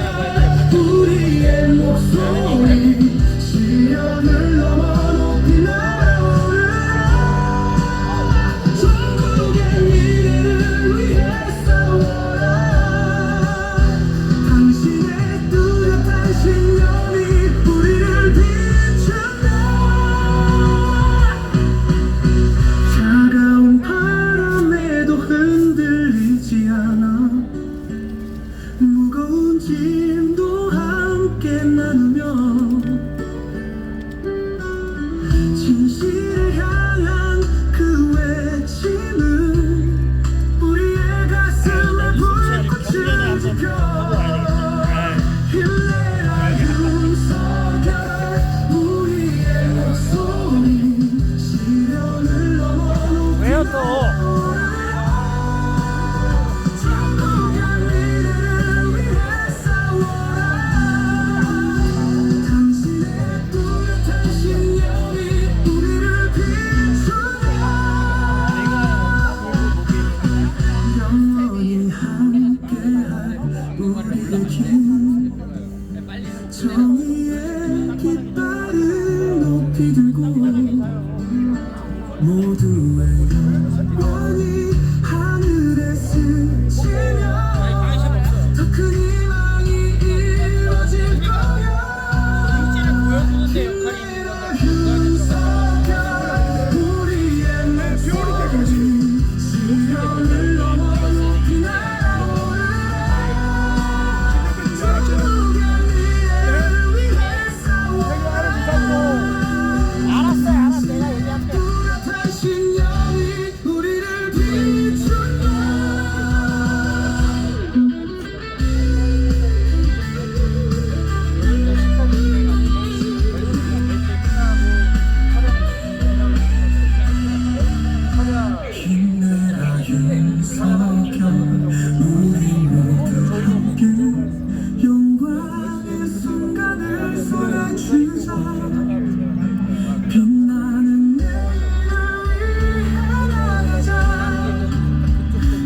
우리의 목소리 시련을 넘어 높이 날아오르라 전국의 미래를 위해 싸워라 당신의 뚜렷한 신념이 우리를 비춘다 차가운 바람에도 흔들리지 않아 무거운 짐도 함께 나누며 진실을 향한 그 외침은 우리의 가슴에 불꽃을 지펴 힘내라 윤석열 우리의 목소리 시련을 넘어 높이 왜요 또? 전국의 미래를 위해 싸워라 당신의 뚜렷한 신념이 우리를 비춘다 영원히 함께할 우리의 길 정의의 깃발을 높이 들고 모두의 영광이 하늘에 스치며 더 큰 희망이 이루어질 거야 힘내라 윤석열 우리의 목소리 시련을 넘어 높이 날아오르라 전국의 미래를 위해 싸워라 알았어. 내가 얘기할게. 뚜렷한 신념이 우리를 비춘다 힘내라 윤석열 우리 모두 함께 영광의 순간을 손에 쥐자 빛나는 내일을 위해 나가자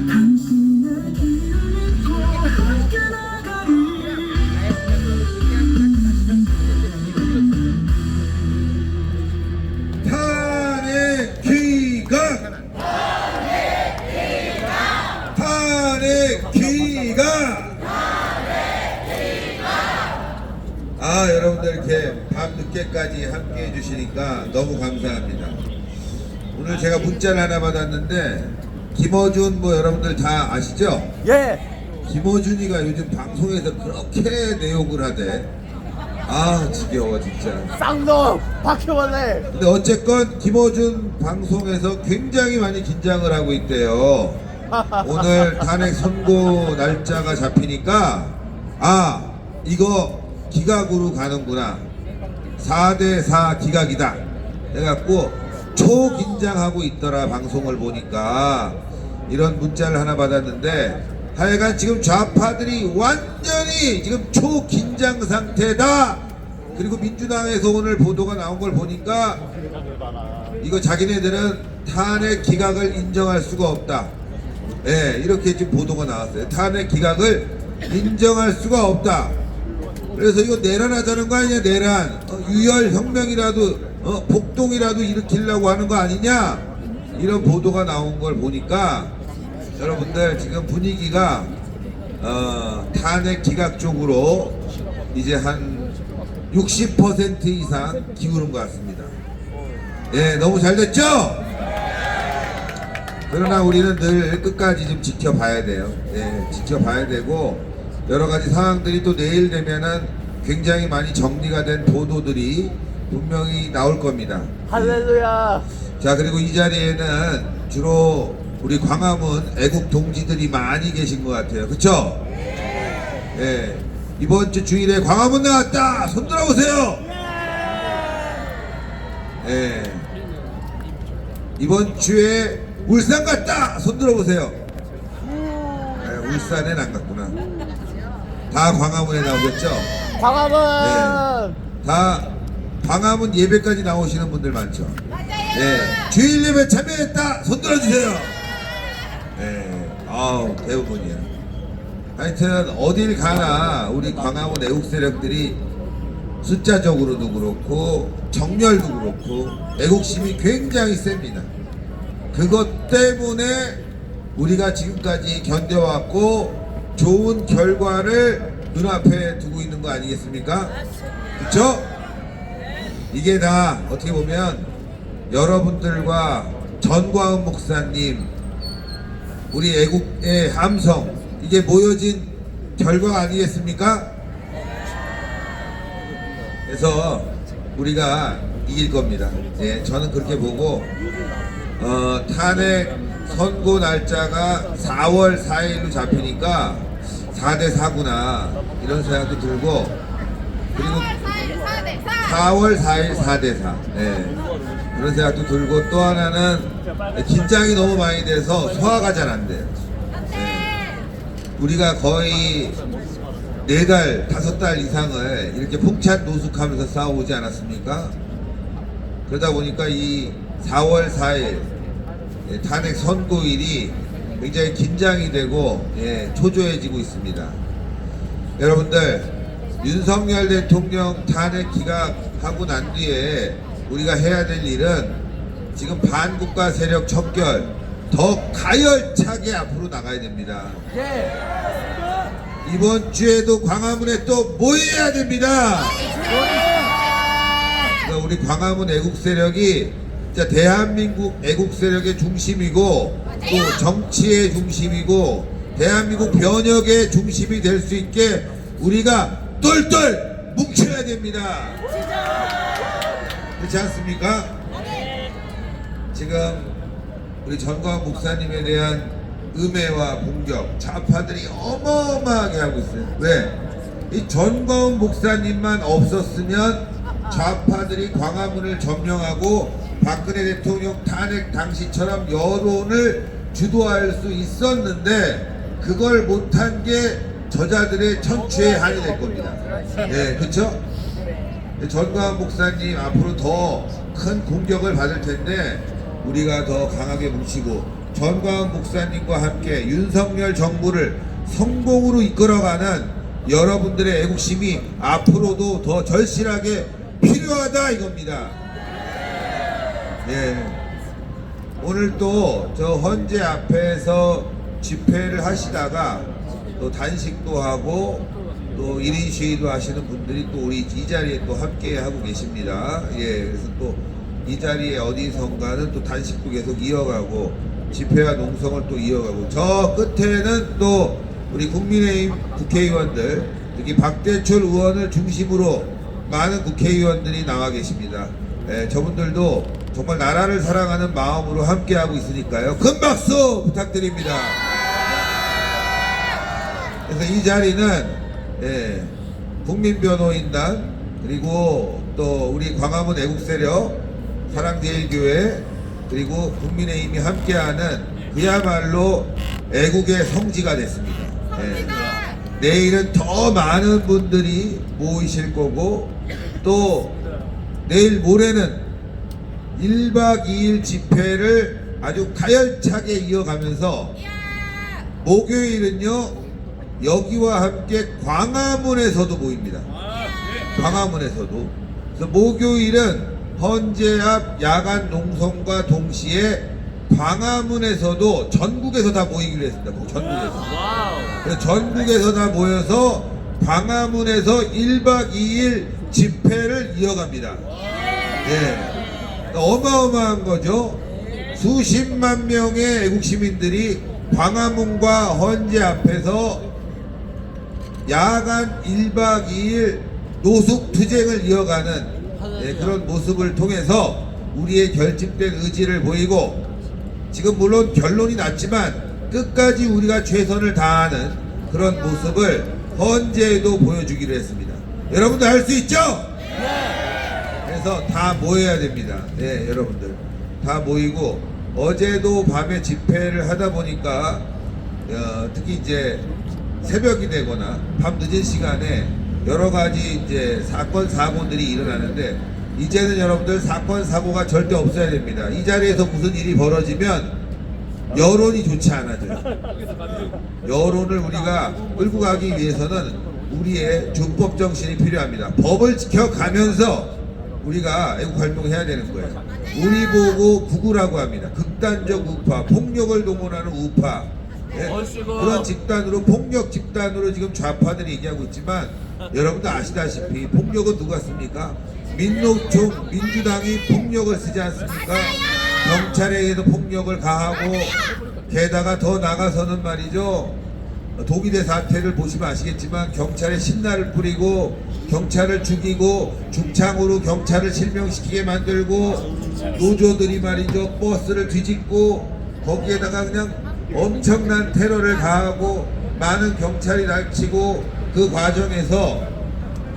당신의 길을 믿고 함께 나가리 탄핵 기각! 탄핵 기각! 아, 여러분들 이렇게 밤늦게까지 함께 해주시니까 너무 감사합니다. 오늘 제가 문자를 하나 받았는데 김어준 뭐 여러분들 다 아시죠? 김어준이가 요즘 방송에서 그렇게 내욕을 하대. 아, 지겨워 진짜. 쌍놈 박혀벌레. 근데 어쨌건 김어준 방송에서 굉장히 많이 긴장을 하고 있대요. 오늘 탄핵 선고 날짜가 잡히니까 아, 이거 기각으로 가는구나. 4대4 기각이다 해갖고 초긴장하고 있더라. 방송을 보니까 이런 문자를 하나 받았는데 하여간 지금 좌파들이 완전히 지금 초긴장 상태다. 그리고 민주당에서 오늘 보도가 나온 걸 보니까 이거 자기네들은 탄핵 기각을 인정할 수가 없다. 예, 이렇게 지금 보도가 나왔어요. 탄핵 기각을 인정할 수가 없다. 그래서 이거 내란하자는 거 아니냐. 내란 유혈 혁명이라도 폭동이라도 일으키려고 하는 거 아니냐. 이런 보도가 나온 걸 보니까 여러분들 지금 분위기가 탄핵 기각 쪽으로 이제 한 60% 이상 기울은 것 같습니다. 예, 너무 잘 됐죠? 그러나 우리는 늘 끝까지 좀 지켜봐야 돼요. 예, 지켜봐야 되고 여러 가지 상황들이 또 내일 되면은 굉장히 많이 정리가 된 보도들이 분명히 나올 겁니다. 할렐루야. 자, 그리고 이 자리에는 주로 우리 광화문 애국 동지들이 많이 계신 것 같아요. 그쵸? 예. 이번 주 주일에 광화문 나왔다! 손 들어보세요! 예. 이번 주에 울산 갔다! 손 들어보세요. 네, 울산엔 안 갔구나. 다 광화문에 나오겠죠? 광화문. 네. 다 광화문 예배까지 나오시는 분들 많죠? 네. 주일 예배 참여했다! 손 들어주세요. 네. 아우, 대부분이야. 하여튼, 어딜 가나 우리 광화문 애국 세력들이 숫자적으로도 그렇고, 정열도 그렇고, 애국심이 굉장히 셉니다. 그것 때문에 우리가 지금까지 견뎌왔고 좋은 결과를 눈앞에 두고 있는 거 아니겠습니까? 그렇죠? 이게 다 어떻게 보면 여러분들과 전광훈 목사님, 우리 애국의 함성, 이게 모여진 결과 아니겠습니까? 그래서 우리가 이길 겁니다. 예, 저는 그렇게 보고 탄핵 선고 날짜가 4월 4일로 잡히니까 4대4구나 이런 생각도 들고, 그리고 4월 4일 4대4 그런 생각도 들고, 또 하나는 긴장이 너무 많이 돼서 소화가 잘 안 돼요. 우리가 거의 4달, 5달 이상을 이렇게 풍찬 노숙하면서 싸우지 않았습니까? 그러다 보니까 이 4월 4일 탄핵 선고일이 굉장히 긴장이 되고 초조해지고 있습니다. 여러분들, 윤석열 대통령 탄핵 기각하고 난 뒤에 우리가 해야 될 일은 지금 반국가 세력 척결 더 가열차게 앞으로 나가야 됩니다. 이번 주에도 광화문에 또 모여야 됩니다. 그러니까 우리 광화문 애국 세력이 진짜 대한민국 애국 세력의 중심이고, 또 정치의 중심이고, 대한민국 변혁의 중심이 될 수 있게 우리가 똘똘 뭉쳐야 됩니다. 그렇지 않습니까? 지금 우리 전광훈 목사님에 대한 음해와 공격, 좌파들이 어마어마하게 하고 있어요. 왜? 이 전광훈 목사님만 없었으면 좌파들이 광화문을 점령하고 박근혜 대통령 탄핵 당시처럼 여론을 주도할 수 있었는데, 그걸 못한 게 저자들의 천추의 한이 될 겁니다. 네, 그렇죠? 전광훈 목사님 앞으로 더 큰 공격을 받을 텐데 우리가 더 강하게 뭉치고 전광훈 목사님과 함께 윤석열 정부를 성공으로 이끌어가는 여러분들의 애국심이 앞으로도 더 절실하게 필요하다 이겁니다. 예. 오늘 또 저 헌재 앞에서 집회를 하시다가 또 단식도 하고 또 1인 시위도 하시는 분들이 또 우리 이 자리에 또 함께 하고 계십니다. 예. 그래서 또 이 자리에 어디선가는 또 단식도 계속 이어가고 집회와 농성을 또 이어가고, 저 끝에는 또 우리 국민의힘 국회의원들, 특히 박대출 의원을 중심으로 많은 국회의원들이 나와 계십니다. 예, 저분들도 정말 나라를 사랑하는 마음으로 함께하고 있으니까요. 큰 박수 부탁드립니다. 그래서 이 자리는 국민변호인단, 그리고 또 우리 광화문 애국세력, 사랑제일교회, 그리고 국민의힘이 함께하는 그야말로 애국의 성지가 됐습니다. 내일은 더 많은 분들이 모이실 거고, 또 내일 모레는 1박 2일 집회를 아주 가열차게 이어가면서 목요일은요 여기와 함께 광화문에서도 모입니다. 광화문에서도. 그래서 목요일은 헌재 앞 야간 농성과 동시에 광화문에서도 전국에서 다 모이기로 했습니다. 전국에서. 그래서 전국에서 다 모여서 광화문에서 1박 2일 집회를 이어갑니다. 예. 어마어마한 거죠. 수십만 명의 애국 시민들이 광화문과 헌재 앞에서 야간 1박 2일 노숙 투쟁을 이어가는 그런 모습을 통해서 우리의 결집된 의지를 보이고, 지금 물론 결론이 났지만 끝까지 우리가 최선을 다하는 그런 모습을 헌재에도 보여주기로 했습니다. 여러분들 할 수 있죠? 그래서 다 모여야 됩니다. 네, 여러분들 다 모이고, 어제도 밤에 집회를 하다 보니까 특히 이제 새벽이 되거나 밤 늦은 시간에 여러 가지 이제 사건 사고들이 일어나는데 이제는 여러분들 사건 사고가 절대 없어야 됩니다. 이 자리에서 무슨 일이 벌어지면 여론이 좋지 않아져요. 여론을 우리가 끌고 가기 위해서는 우리의 준법 정신이 필요합니다. 법을 지켜가면서 우리가 애국 활동해야 되는 거예요. 우리 보고 구구라고 합니다. 극단적 우파, 폭력을 동원하는 우파. 예, 그런 집단으로 폭력 집단으로 지금 좌파들이 얘기하고 있지만 여러분도 아시다시피 폭력은 누가 씁니까? 민노총 민주당이 폭력을 쓰지 않습니까? 경찰에 의해서 폭력을 가하고 게다가 더 나가서는 말이죠. 독일의 사태를 보시면 아시겠지만 경찰에 신나를 뿌리고 경찰을 죽이고 중창으로 경찰을 실명시키게 만들고 노조들이 말이죠 버스를 뒤집고 거기에다가 그냥 엄청난 테러를 가하고 많은 경찰이 다치고 그 과정에서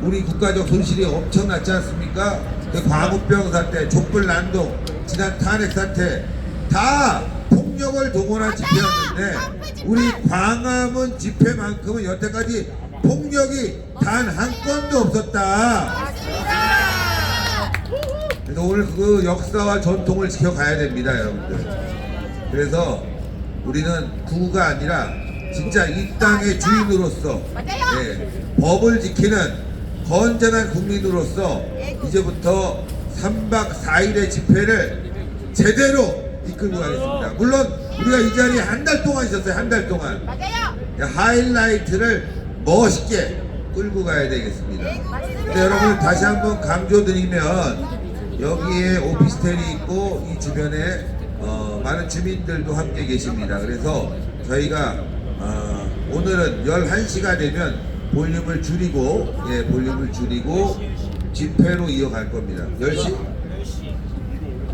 우리 국가적 손실이 엄청났지 않습니까? 그 광우병 사태, 촛불 난동, 지난 탄핵 사태 다 폭력을 동원한 집회였는데 우리 광화문 집회만큼은 여태까지 폭력이 단 한 건도 없었다. 그래서 오늘 그 역사와 전통을 지켜가야 됩니다, 여러분들. 그래서 우리는 구구가 아니라 진짜 이 땅의 주인으로서 법을 지키는 건전한 국민으로서 이제부터 3박 4일의 집회를 제대로 이끌고 가겠습니다. 물론 우리가 이 자리에 한 달 동안 있었어요. 한 달 동안 하이라이트를 멋있게 끌고 가야 되겠습니다. 근데 여러분 다시 한번 강조드리면 여기에 오피스텔이 있고 이 주변에 많은 주민들도 함께 계십니다. 그래서 저희가 오늘은 11시가 되면 볼륨을 줄이고 볼륨을 줄이고 집회로 이어갈 겁니다. 10시?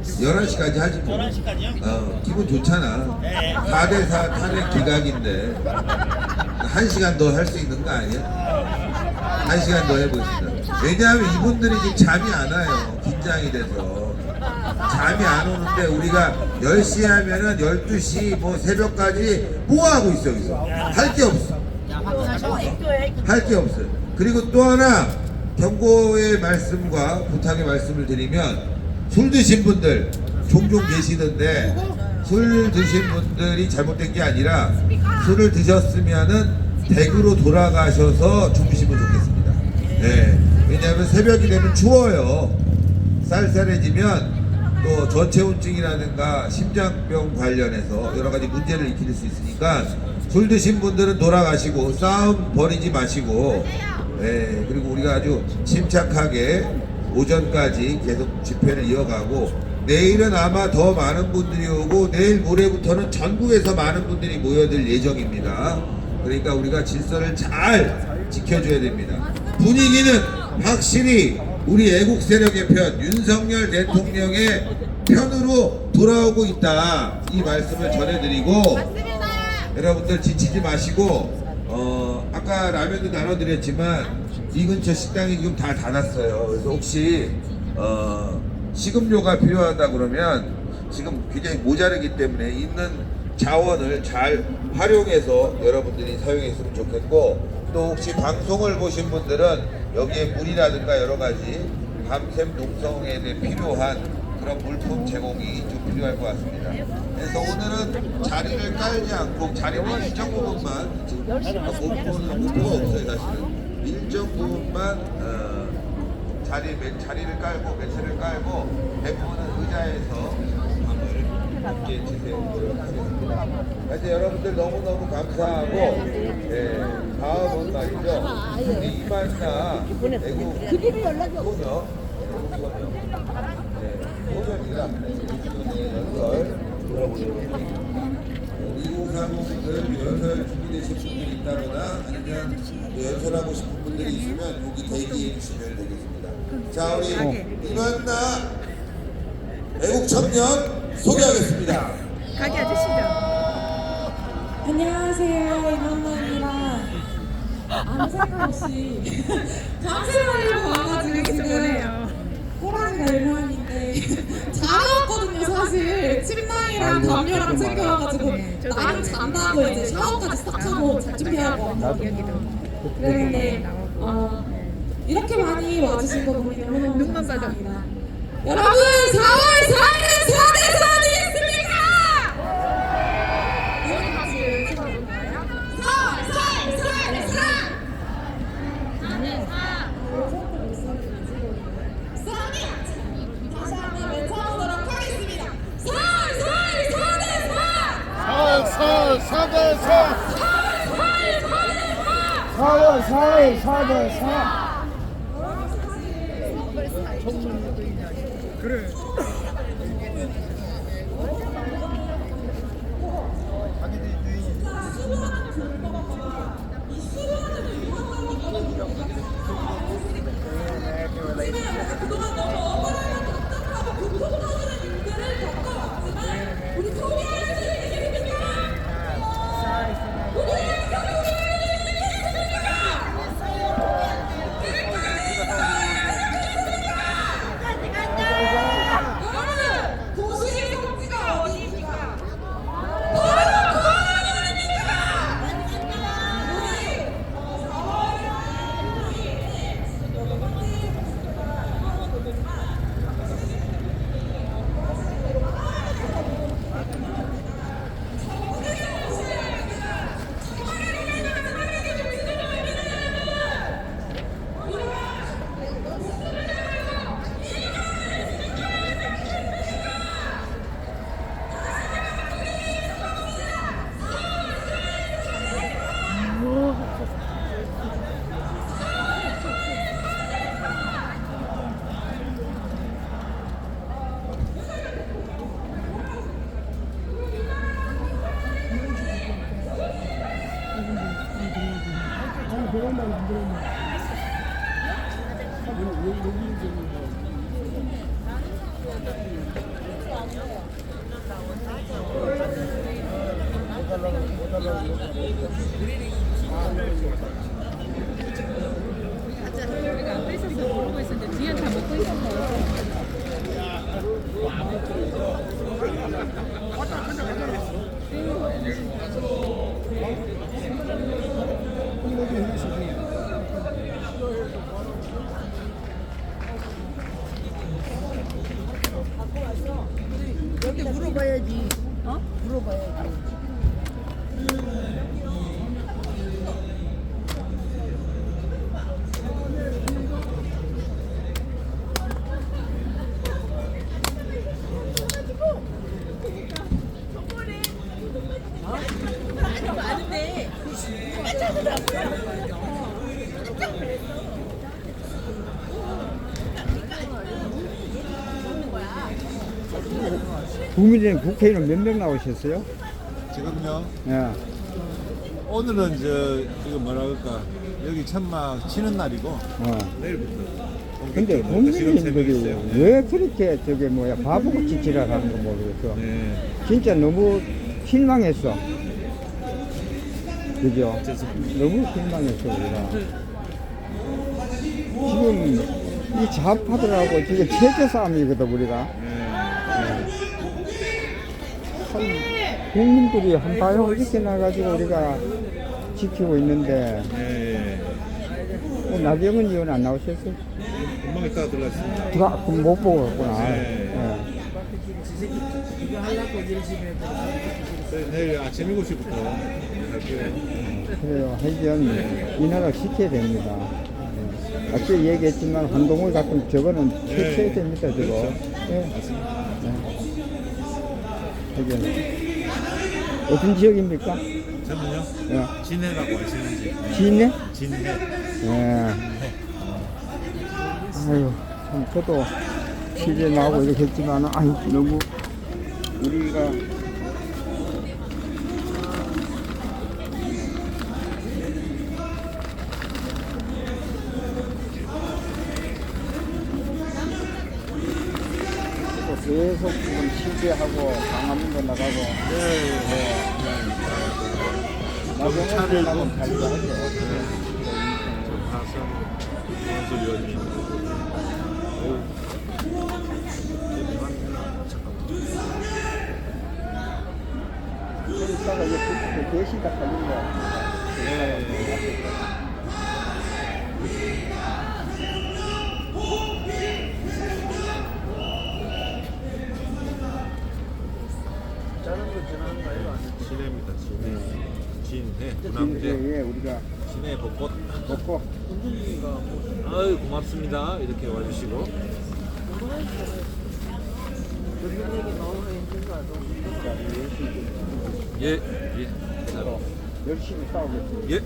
11시까지 하지 뭐. 11시까지요? 기분 좋잖아. 4대4 탄핵 기각인데 1시간 더 할 수 있는 거 아니야? 1시간 더 해보겠습니다. 왜냐하면 이분들이 지금 잠이 안 와요. 긴장이 돼서 잠이 안 오는데 우리가 10시 하면은 12시 뭐 새벽까지 뭐 하고 있어 여기서? 할 게 없어. 할 게 없어요. 그리고 또 하나 경고의 말씀과 부탁의 말씀을 드리면 술 드신 분들 종종 계시던데 술 드신 분들이 잘못된 게 아니라 술을 드셨으면은 댁으로 돌아가셔서 주무시면 좋겠습니다. 네. 왜냐하면 새벽이 되면 추워요. 쌀쌀해지면 또 저체온증이라든가 심장병 관련해서 여러 가지 문제를 일으킬 수 있으니까 술 드신 분들은 돌아가시고 싸움 벌이지 마시고 그리고 우리가 아주 침착하게 오전까지 계속 집회를 이어가고 내일은 아마 더 많은 분들이 오고 내일 모레부터는 전국에서 많은 분들이 모여들 예정입니다. 그러니까 우리가 질서를 잘 지켜줘야 됩니다. 분위기는 확실히 우리 애국 세력의 편, 윤석열 대통령의 편으로 돌아오고 있다. 이 말씀을 전해드리고 여러분들 지치지 마시고 아까 라면도 나눠드렸지만 이 근처 식당이 지금 다 닫았어요. 그래서 혹시 식음료가 필요하다 그러면 지금 굉장히 모자르기 때문에 있는 자원을 잘 활용해서 여러분들이 사용했으면 좋겠고 또 혹시 방송을 보신 분들은 여기에 물이라든가 여러 가지 밤샘 농성에 대해 필요한 그런 물품 제공이 좀 필요할 것 같습니다. 그래서 오늘은 자리를 깔지 않고 자리는 일정 부분만 지금 못 보는 없어요. 사실은 일정 부분만 자리를 깔고 매트를 깔고 대부분은 의자에서 밤을 함께 지내도록 하겠습니다. 하여튼 여러분들 너무너무 감사하고 다음은 말이죠. 우리 이만나 애국 소녀 소녀입니다. 연설 들어보도록 하겠습니다. 2030들 연설 준비되신 분들이 있다거나 아니면 연설하고 싶은 분들이 있으면 여기 대기해 주시면 되겠습니다. 자, 우리 이만나 애국 청년 소개하겠습니다. 가게 아저씨죠. 안녕하세요, 이만나입니다. 아무 생각 없이 감세라를 봐가지고 지금 호랑이가 일어났는데 잘 나왔거든요, 사실. 사실 침낭이랑 담요랑 챙겨와가지고 나름 잔다고 이제 샤워까지 싹 하고 잘 준비하고 그랬는데 이렇게 많이 와주신 거 보니 너무너무 감사합니다. 여러분 4월 4일은 4대4 아니겠습니까? 우리 같이 외쳐볼까요? 4월 4일 4대4 다시 한번 외쳐보도록 하겠습니다. 4월 4일 4대4 그동안 너무 억울하고 답답하고 고통스러운 일들을 겪어왔지만 우리 소개할 수 있겠습니까? 여러분 도시의 성지가 어디입니까? 바로 고아원입니까? 물어봐야지. 물어봐야지. 국민의힘 국회의원 몇 명 나오셨어요? 지금요. 예. 오늘은 이거 뭐라 그럴까 여기 천막 치는 날이고 내일부터. 근데 국민의힘들이 왜 그렇게 바보같이 지랄하는 거 모르겠어. 네. 진짜 너무 실망했어. 그죠? 너무 실망했어 우리가. 지금 이 좌파들하고 지금 체제 싸움이거든 우리가. 국민들이 한 발로 이렇게 나가지고 우리가 지키고 있는데 나경원 의원 안 나오셨어요? 금방 이따가 들어갔습니다. 그럼 못 보고 갔구나. 내일 아침 7시부터 할게요. 그래요. 하여튼 이 나라 지켜야 됩니다. 아까 얘기했지만 한동훈 같은 저거는 해쳐야 됩니다. 저거. 그렇죠. 맞습니다. 어떤 지역입니까? 저는요? 진해라고 아시는지. 진해? 진해. 예. 아유, 참 저도 TV에 나오고 이렇게 했지만, 아유, 너무 우리가 계속 지금 취재하고 강화문도 나가고 나중에 나가면 잘 하죠. 있다가 이제 대시가 걸린 거. 진해입니다. 진해. 예, 우리가 진해 벚꽃. 먹고 아유 고맙습니다. 이렇게 와주시고. 예. 예. 열심히 싸우겠습니다. 예.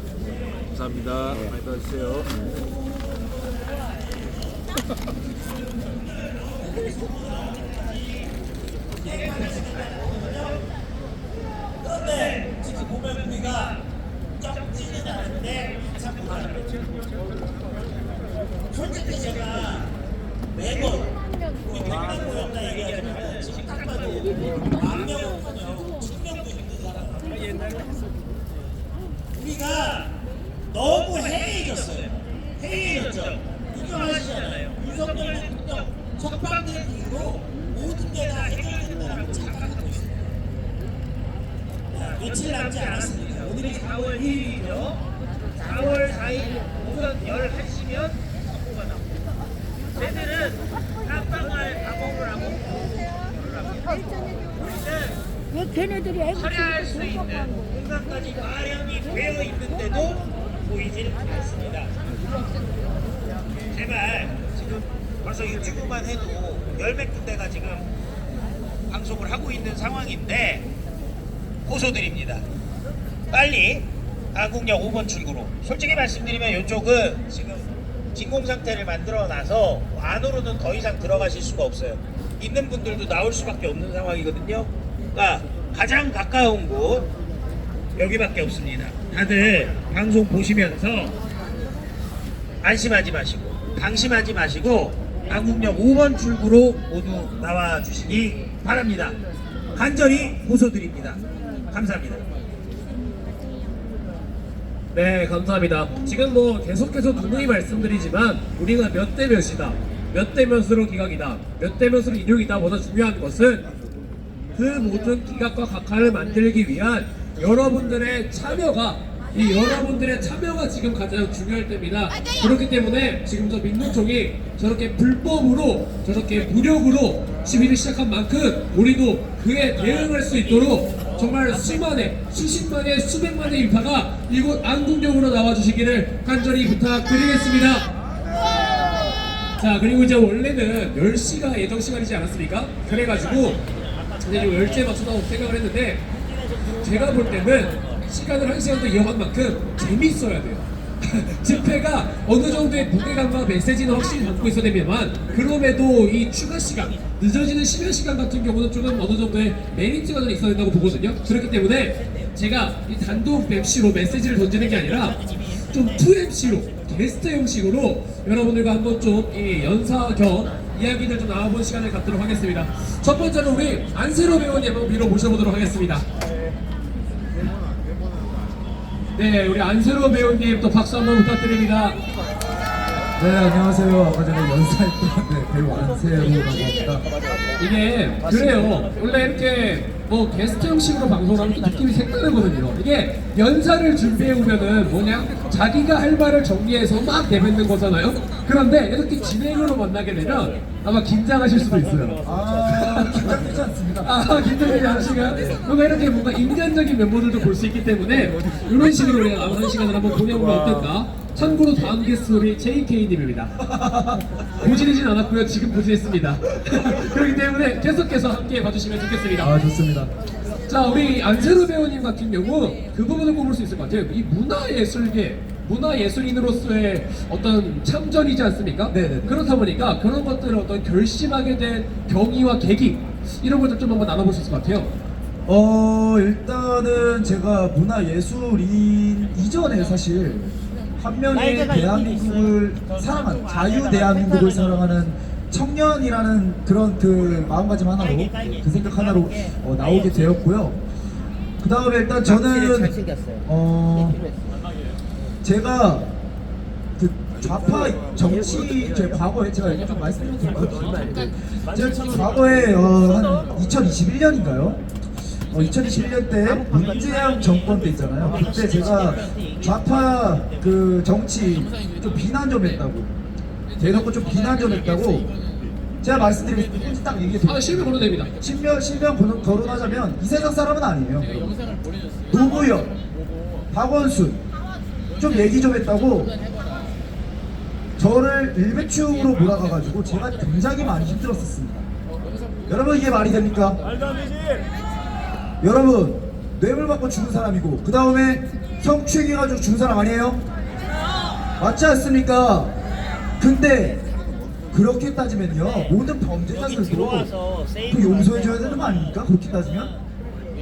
감사합니다. 많이 받으세요. 솔직히 제가 매번 우리 100명 모였다 얘기하지만 지금 딱 봐도 1000명은요 1000명도 힘든 사람. 우리가 너무 해이해졌어요. 해이해졌죠. 인정하시잖아요. 윤석열 대통령 석방된 이후로 모든 게 다 해결된다라고 착각하고 있어요. 며칠 남지 않았습니다. 오늘이 4월 1일이죠. 4월 4일 오전 11시면 선고가 나옵니다. 쟤들은 깜빵을 각오를 하고 왜 걔네들이 애국 철회할 수 있는 공간까지 마련이 되어 있는데도 보이질 않습니다. 제발 지금 벌써 유튜브만 해도 열몇 군데가 지금 방송을 하고 있는 상황인데 호소드립니다. 빨리 안국역 5번 출구로. 솔직히 말씀드리면 이쪽은 지금 진공 상태를 만들어 놔서 안으로는 더 이상 들어가실 수가 없어요. 있는 분들도 나올 수밖에 없는 상황이거든요. 그러니까 가장 가까운 곳 여기밖에 없습니다. 다들 방송 보시면서 안심하지 마시고 방심하지 마시고 안국역 5번 출구로 모두 나와 주시기 바랍니다. 간절히 호소드립니다. 감사합니다. 네, 감사합니다. 지금 뭐 계속해서 누누이 말씀드리지만 우리가 몇 대 몇이다, 몇 대 몇으로 기각이다, 몇 대 몇으로 인용이다 보다 중요한 것은 그 모든 기각과 각하를 만들기 위한 여러분들의 참여가 지금 가장 중요할 때입니다. 그렇기 때문에 지금 저 민노총이 저렇게 불법으로 저렇게 무력으로 시위를 시작한 만큼 우리도 그에 대응할 수 있도록 정말 수십만의 수백만의 인파가 이곳 안국역으로 나와주시기를 간절히 부탁드리겠습니다. 자, 그리고 이제 원래는 10시가 예정 시간이지 않았습니까? 그래가지고 이제 요 10시에 맞춰서 생각을 했는데 제가 볼 때는 시간을 1시간 더 이어간 만큼 재밌어야 돼요. 집회가 어느 정도의 무게감과 메시지는 확실히 담고 있어야 됩니다만 그럼에도 이 추가 시간, 늦어지는 심야 시간 같은 경우는 조금 어느 정도의 메리트가 좀 있어야 된다고 보거든요. 그렇기 때문에 제가 이 단독 MC로 메시지를 던지는 게 아니라 좀 2MC로 게스트 형식으로 여러분들과 한번 좀 이 연사 겸 이야기들 좀 나와본 시간을 갖도록 하겠습니다. 첫 번째로 우리 안세로 배우님 한번 위로 모셔보도록 하겠습니다. 네, 우리 안세로 배우님 또 박수 한번 부탁드립니다. 네, 안녕하세요. 아까 전에 연사했던 배우 안세로라고 합니다. 이게 그래요. 원래 이렇게 뭐 게스트 형식으로 방송을 하면 또 느낌이 색다르거든요. 이게 연사를 준비해 오면은 뭐냐, 자기가 할 말을 정리해서 막 내뱉는 거잖아요. 그런데 이렇게 진행으로 만나게 되면 아마 긴장하실 수도 있어요. 긴장되지 않습니다. 긴장되지 않으시면 뭔가 이렇게 뭔가 인간적인 면모들도 볼 수 있기 때문에 이런 식으로 우리가 남은 한 시간을 한번 보내보면 어떨까? 참고로 다음 게스트 우리 JK님입니다. 보지르진 않았고요. 지금 보지했습니다. 그렇기 때문에 계속해서 함께 봐주시면 좋겠습니다. 좋습니다. 자, 우리 안세로 배우님 같은 경우 그 부분을 꼽을 수 있을 것 같아요. 이 문화예술계, 문화예술인으로서의 어떤 참전이지 않습니까? 네네. 그렇다 보니까 그런 것들을 어떤 결심하게 된 경위와 계기 이런 것들 좀 한번 나눠볼 수 있을 것 같아요. 일단은 제가 문화예술인 이전에 사실 한 명의 대한민국을 사랑하는, 자유 대한민국을 사랑하는 청년이라는 그런 그 마음가짐 하나로, 그 생각 하나로 나오게 되었고요. 그 다음에 일단 저는 제가 그 좌파 정치, 제 과거에 제가 좀 말씀드리면 될 것 같아요. 제가 과거에 한 2021년인가요? 2021년 때 문재양 정권 때 있잖아요. 그때 제가 좌파 그 정치 좀 비난 좀 했다고, 대놓고 좀 비난 좀 했다고 제가 말씀드리겠습니다. 딱 얘기해 드릴게요. 실명 거론 됩니다. 실명 거론하자면 이 세상 사람은 아니에요. 노무현, 박원순 좀 얘기 좀 했다고 저를 일배충으로 몰아가가지고 제가 굉장히 많이 힘들었었습니다. 여러분 이게 말이 됩니까? 여러분 뇌물 받고 죽은 사람이고 그 다음에 성추행해가지고 죽은 사람 아니에요? 맞지 않습니까? 근데 그렇게 따지면요 모든 범죄자들도 그 용서해줘야 되는 거 아닙니까? 그렇게 따지면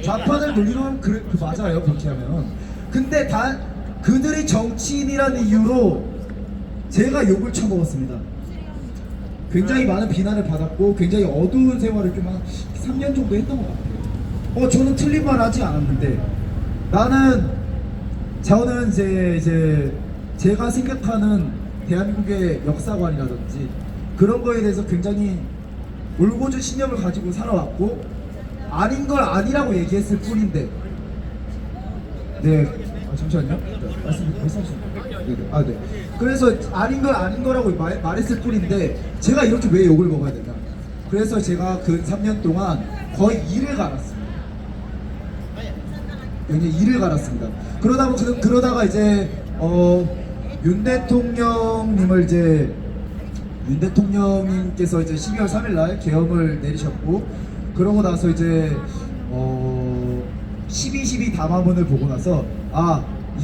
좌파들 논리로는 그 맞아요 그렇게 하면. 근데 단 그들이 정치인이라는 이유로 제가 욕을 쳐먹었습니다. 굉장히 많은 비난을 받았고 굉장히 어두운 생활을 좀 한 3년 정도 했던 것 같아요. 저는 틀린 말 하지 않았는데 저는 이제 제가 생각하는 대한민국의 역사관이라든지 그런 거에 대해서 굉장히 올곧은 신념을 가지고 살아왔고 아닌 걸 아니라고 얘기했을 뿐인데 잠시만요. 말씀하시죠. 네. 그래서 아닌 걸 아닌 거라고 말했을 뿐인데 제가 이렇게 왜 욕을 먹어야 되나? 그래서 제가 그 3년 동안 거의 일을 갈았습니다. 굉장히 일을 갈았습니다. 그러다가 이제 윤 대통령님께서 이제 12월 3일날 계엄을 내리셨고 그러고 나서 이제 12.12 담화문을 보고 나서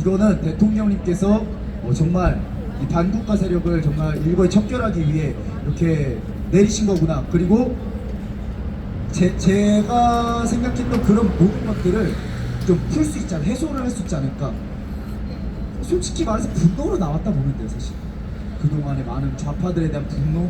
이거는 대통령님께서 정말 이 반국가 세력을 정말 일거에 척결하기 위해 이렇게 내리신 거구나. 그리고 제가 생각했던 그런 모든 것들을 좀 풀 수 있지 않을까, 해소를 할 수 있지 않을까. 솔직히 말해서 분노로 나왔다 보면 돼요 사실. 그동안의 많은 좌파들에 대한 분노.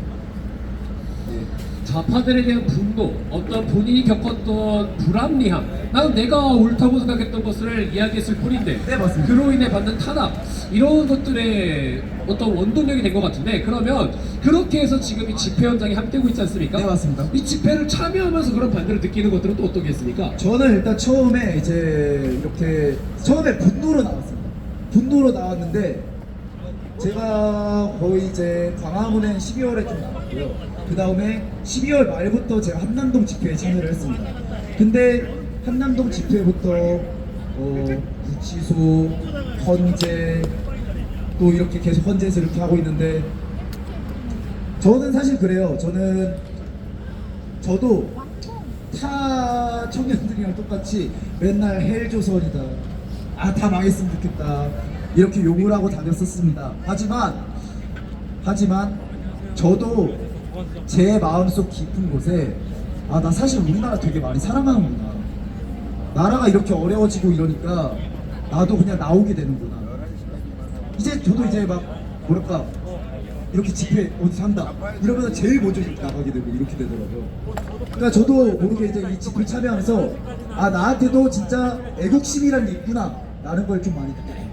좌파들에 대한 분노, 어떤 본인이 겪었던 불합리함, 나는 내가 옳다고 생각했던 것을 이야기했을 뿐인데 네, 맞습니다. 그로 인해 받는 탄압, 이런 것들의 어떤 원동력이 된 것 같은데, 그러면 그렇게 해서 지금 이 집회 현장에 함께고 있지 않습니까? 네, 맞습니다. 이 집회를 참여하면서 그런 반대를 느끼는 것들은 또 어떻겠습니까? 저는 일단 처음에 분노로 나왔습니다. 분노로 나왔는데 제가 거의 이제 광화문에 12월에 좀 나왔고요. 그 다음에 12월 말부터 제가 한남동 집회에 참여를 했습니다. 근데 한남동 집회부터 구치소, 헌재, 또 이렇게 계속 헌재에서 이렇게 하고 있는데 저는 사실 그래요. 저도 타 청년들이랑 똑같이 맨날 헬조선이다, 다 망했으면 좋겠다 이렇게 욕을 하고 다녔었습니다. 하지만 저도 제 마음속 깊은 곳에 나 사실 우리나라 되게 많이 사랑하는구나, 나라가 이렇게 어려워지고 이러니까 나도 그냥 나오게 되는구나. 이제 저도 이제 막 뭐랄까 이렇게 집회 어디서 한다 이러면 제일 먼저 나가게 되고 이렇게 되더라고요. 그러니까 저도 모르게 이제 이 집회 참여하면서 나한테도 진짜 애국심이란 게 있구나 라는 걸 좀 많이 느꼈어요.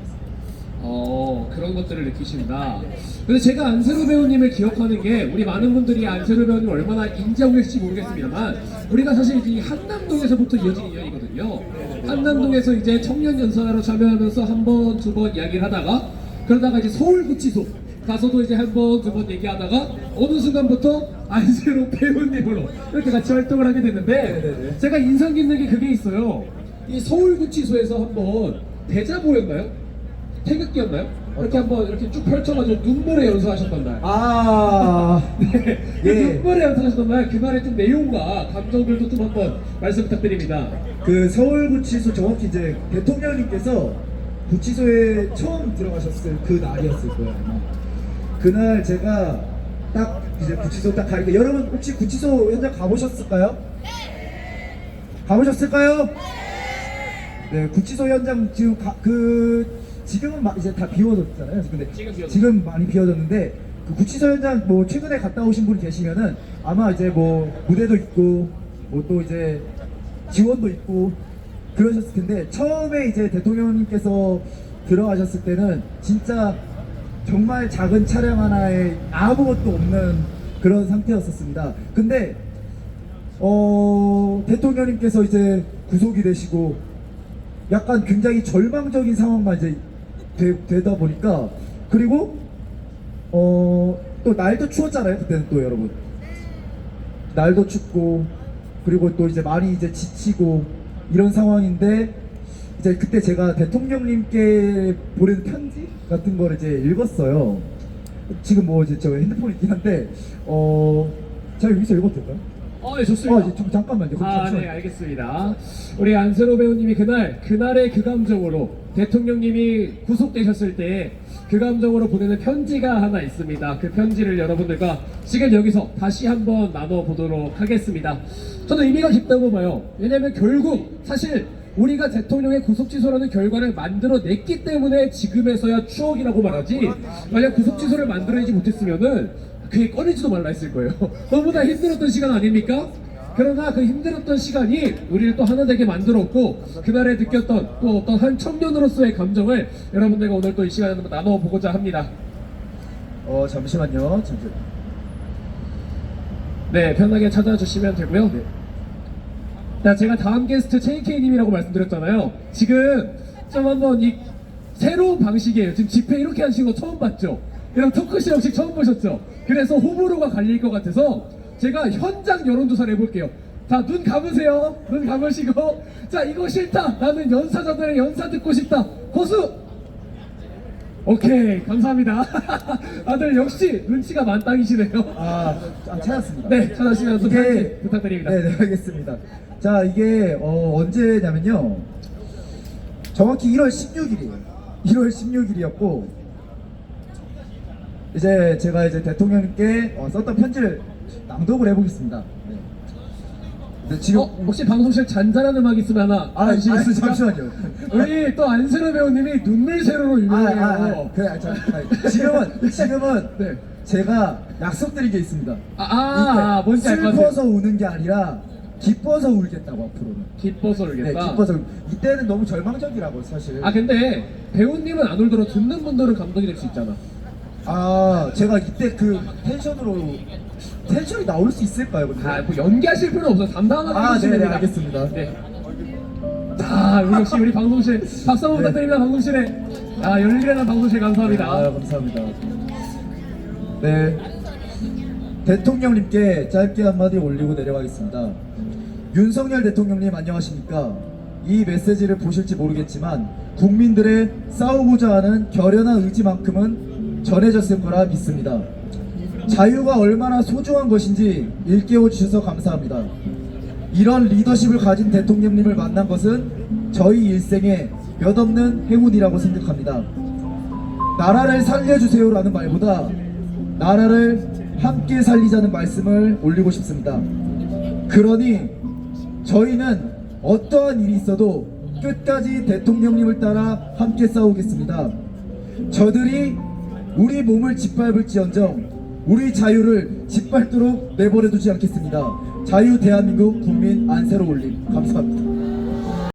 그런 것들을 느끼신다. 근데 제가 안세로 배우님을 기억하는 게, 우리 많은 분들이 안세로 배우님 얼마나 인지하고 계실지 모르겠습니다만, 우리가 사실 이 한남동에서부터 이어진 인연이거든요. 한남동에서 이제 청년연사로 참여하면서 한 번, 두 번 이야기를 하다가, 그러다가 이제 서울구치소 가서도 이제 한 번, 두 번 얘기하다가 어느 순간부터 안세로 배우님으로 이렇게 같이 활동을 하게 됐는데, 제가 인상 깊는 게 그게 있어요. 이 서울구치소에서 한번 대자보였나요? 태극기였나요? 이렇게 한번 이렇게 쭉 펼쳐가지고 눈물의 연수하셨던 날. 네. 눈물의 연수하셨던 날, 그날의 좀 내용과 감정들도 좀 한번 말씀 부탁드립니다. 그 서울구치소, 정확히 이제 대통령님께서 구치소에 처음 들어가셨을 그 날이었을 거예요. 아마. 그날 제가 딱 이제 구치소 딱 가니까, 여러분 혹시 구치소 현장 가보셨을까요? 가보셨을까요? 네, 구치소 현장 지금은 이제 다 비워졌잖아요. 근데 지금 많이 비워졌는데, 그 구치소 현장 뭐 최근에 갔다 오신 분이 계시면은 아마 이제 뭐 무대도 있고 뭐 또 이제 지원도 있고 그러셨을 텐데, 처음에 이제 대통령님께서 들어가셨을 때는 진짜 정말 작은 차량 하나에 아무것도 없는 그런 상태였었습니다. 근데 대통령님께서 이제 구속이 되시고 약간 굉장히 절망적인 상황만 이제 되다 보니까 그리고 또 날도 추웠잖아요. 그때는 또 여러분 날도 춥고 그리고 또 이제 많이 이제 지치고 이런 상황인데 이제 그때 제가 대통령님께 보낸 편지 같은 걸 이제 읽었어요. 지금 뭐 이제 저 핸드폰이 있긴 한데 제가 여기서 읽어도 될까요? 네, 좋습니다. 좀 잠깐만요. 네, 알겠습니다. 우리 안세로 배우님이 그날의 그 감정으로 대통령님이 구속되셨을 때 그 감정으로 보내는 편지가 하나 있습니다. 그 편지를 여러분들과 지금 여기서 다시 한번 나눠보도록 하겠습니다. 저는 의미가 깊다고 봐요. 왜냐면 결국 사실 우리가 대통령의 구속 취소라는 결과를 만들어냈기 때문에 지금에서야 추억이라고 말하지, 만약 구속 취소를 만들어내지 못했으면은 그게 꺼내지도 말라 했을 거예요. 너무나 힘들었던 시간 아닙니까? 그러나 그 힘들었던 시간이 우리를 또 하나 되게 만들었고 그날에 느꼈던 또 어떤 한 청년으로서의 감정을 여러분들과 오늘 또 이 시간에 나눠보고자 합니다. 잠시만요. 네, 편하게 찾아주시면 되고요. 네. 자, 제가 다음 게스트 JK님이라고 말씀드렸잖아요. 지금 좀 한번 이 새로운 방식이에요. 지금 집회 이렇게 하시는 거 처음 봤죠? 이런 토크쇼 형식 처음 보셨죠? 그래서 호불호가 갈릴 것 같아서 제가 현장 여론조사를 해볼게요. 자, 눈 감으세요. 눈 감으시고, 자, 이거 싫다. 나는 연사자들의 연사 듣고 싶다. 고수! 오케이, 감사합니다. 다들 역시 눈치가 만땅이시네요. 찾았습니다. 네, 찾으시면서 편지 부탁드립니다. 네, 알겠습니다. 자, 이게 언제냐면요. 정확히 1월 16일이에요. 1월 16일이었고 이제 제가 이제 대통령님께 썼던 편지를 낭독을 해보겠습니다. 네, 지금 혹시 방송실 잔잔한 음악 있으면 하나 아시겠습니까? 잠시만요. 우리 또 안세로 배우님이 눈물 세로로 유명해요. 지금은 네. 제가 약속드린 게 있습니다. 뭔지 알 것 같아요. 슬퍼서 우는 게 아니라 기뻐서 울겠다고 앞으로는. 기뻐서 울겠다. 네, 기뻐서. 이때는 너무 절망적이라고 사실. 근데 배우님은 안 울더라도 듣는 분들은 감동이 될 수 있잖아. 제가 이때 그 텐션이 나올 수 있을까요? 근데? 뭐 연기하실 필요는 없어요. 담당하게 해주시면 됩니다. 알겠습니다. 네. 자, 역시 우리 방송실 박수 한번 부탁드립니다. 방송실에 열일하는 방송실 감사합니다. 감사합니다. 네, 대통령님께 짧게 한마디 올리고 내려가겠습니다. 윤석열 대통령님 안녕하십니까? 이 메시지를 보실지 모르겠지만 국민들의 싸우고자 하는 결연한 의지만큼은 전해졌을 거라 믿습니다. 자유가 얼마나 소중한 것인지 일깨워 주셔서 감사합니다. 이런 리더십을 가진 대통령님을 만난 것은 저희 일생의 몇 없는 행운이라고 생각합니다. 나라를 살려주세요라는 말보다 나라를 함께 살리자는 말씀을 올리고 싶습니다. 그러니 저희는 어떠한 일이 있어도 끝까지 대통령님을 따라 함께 싸우겠습니다. 저들이 우리 몸을 짓밟을지언정 우리 자유를 짓밟도록 내버려두지 않겠습니다. 자유 대한민국 국민 안세로 올림. 감사합니다.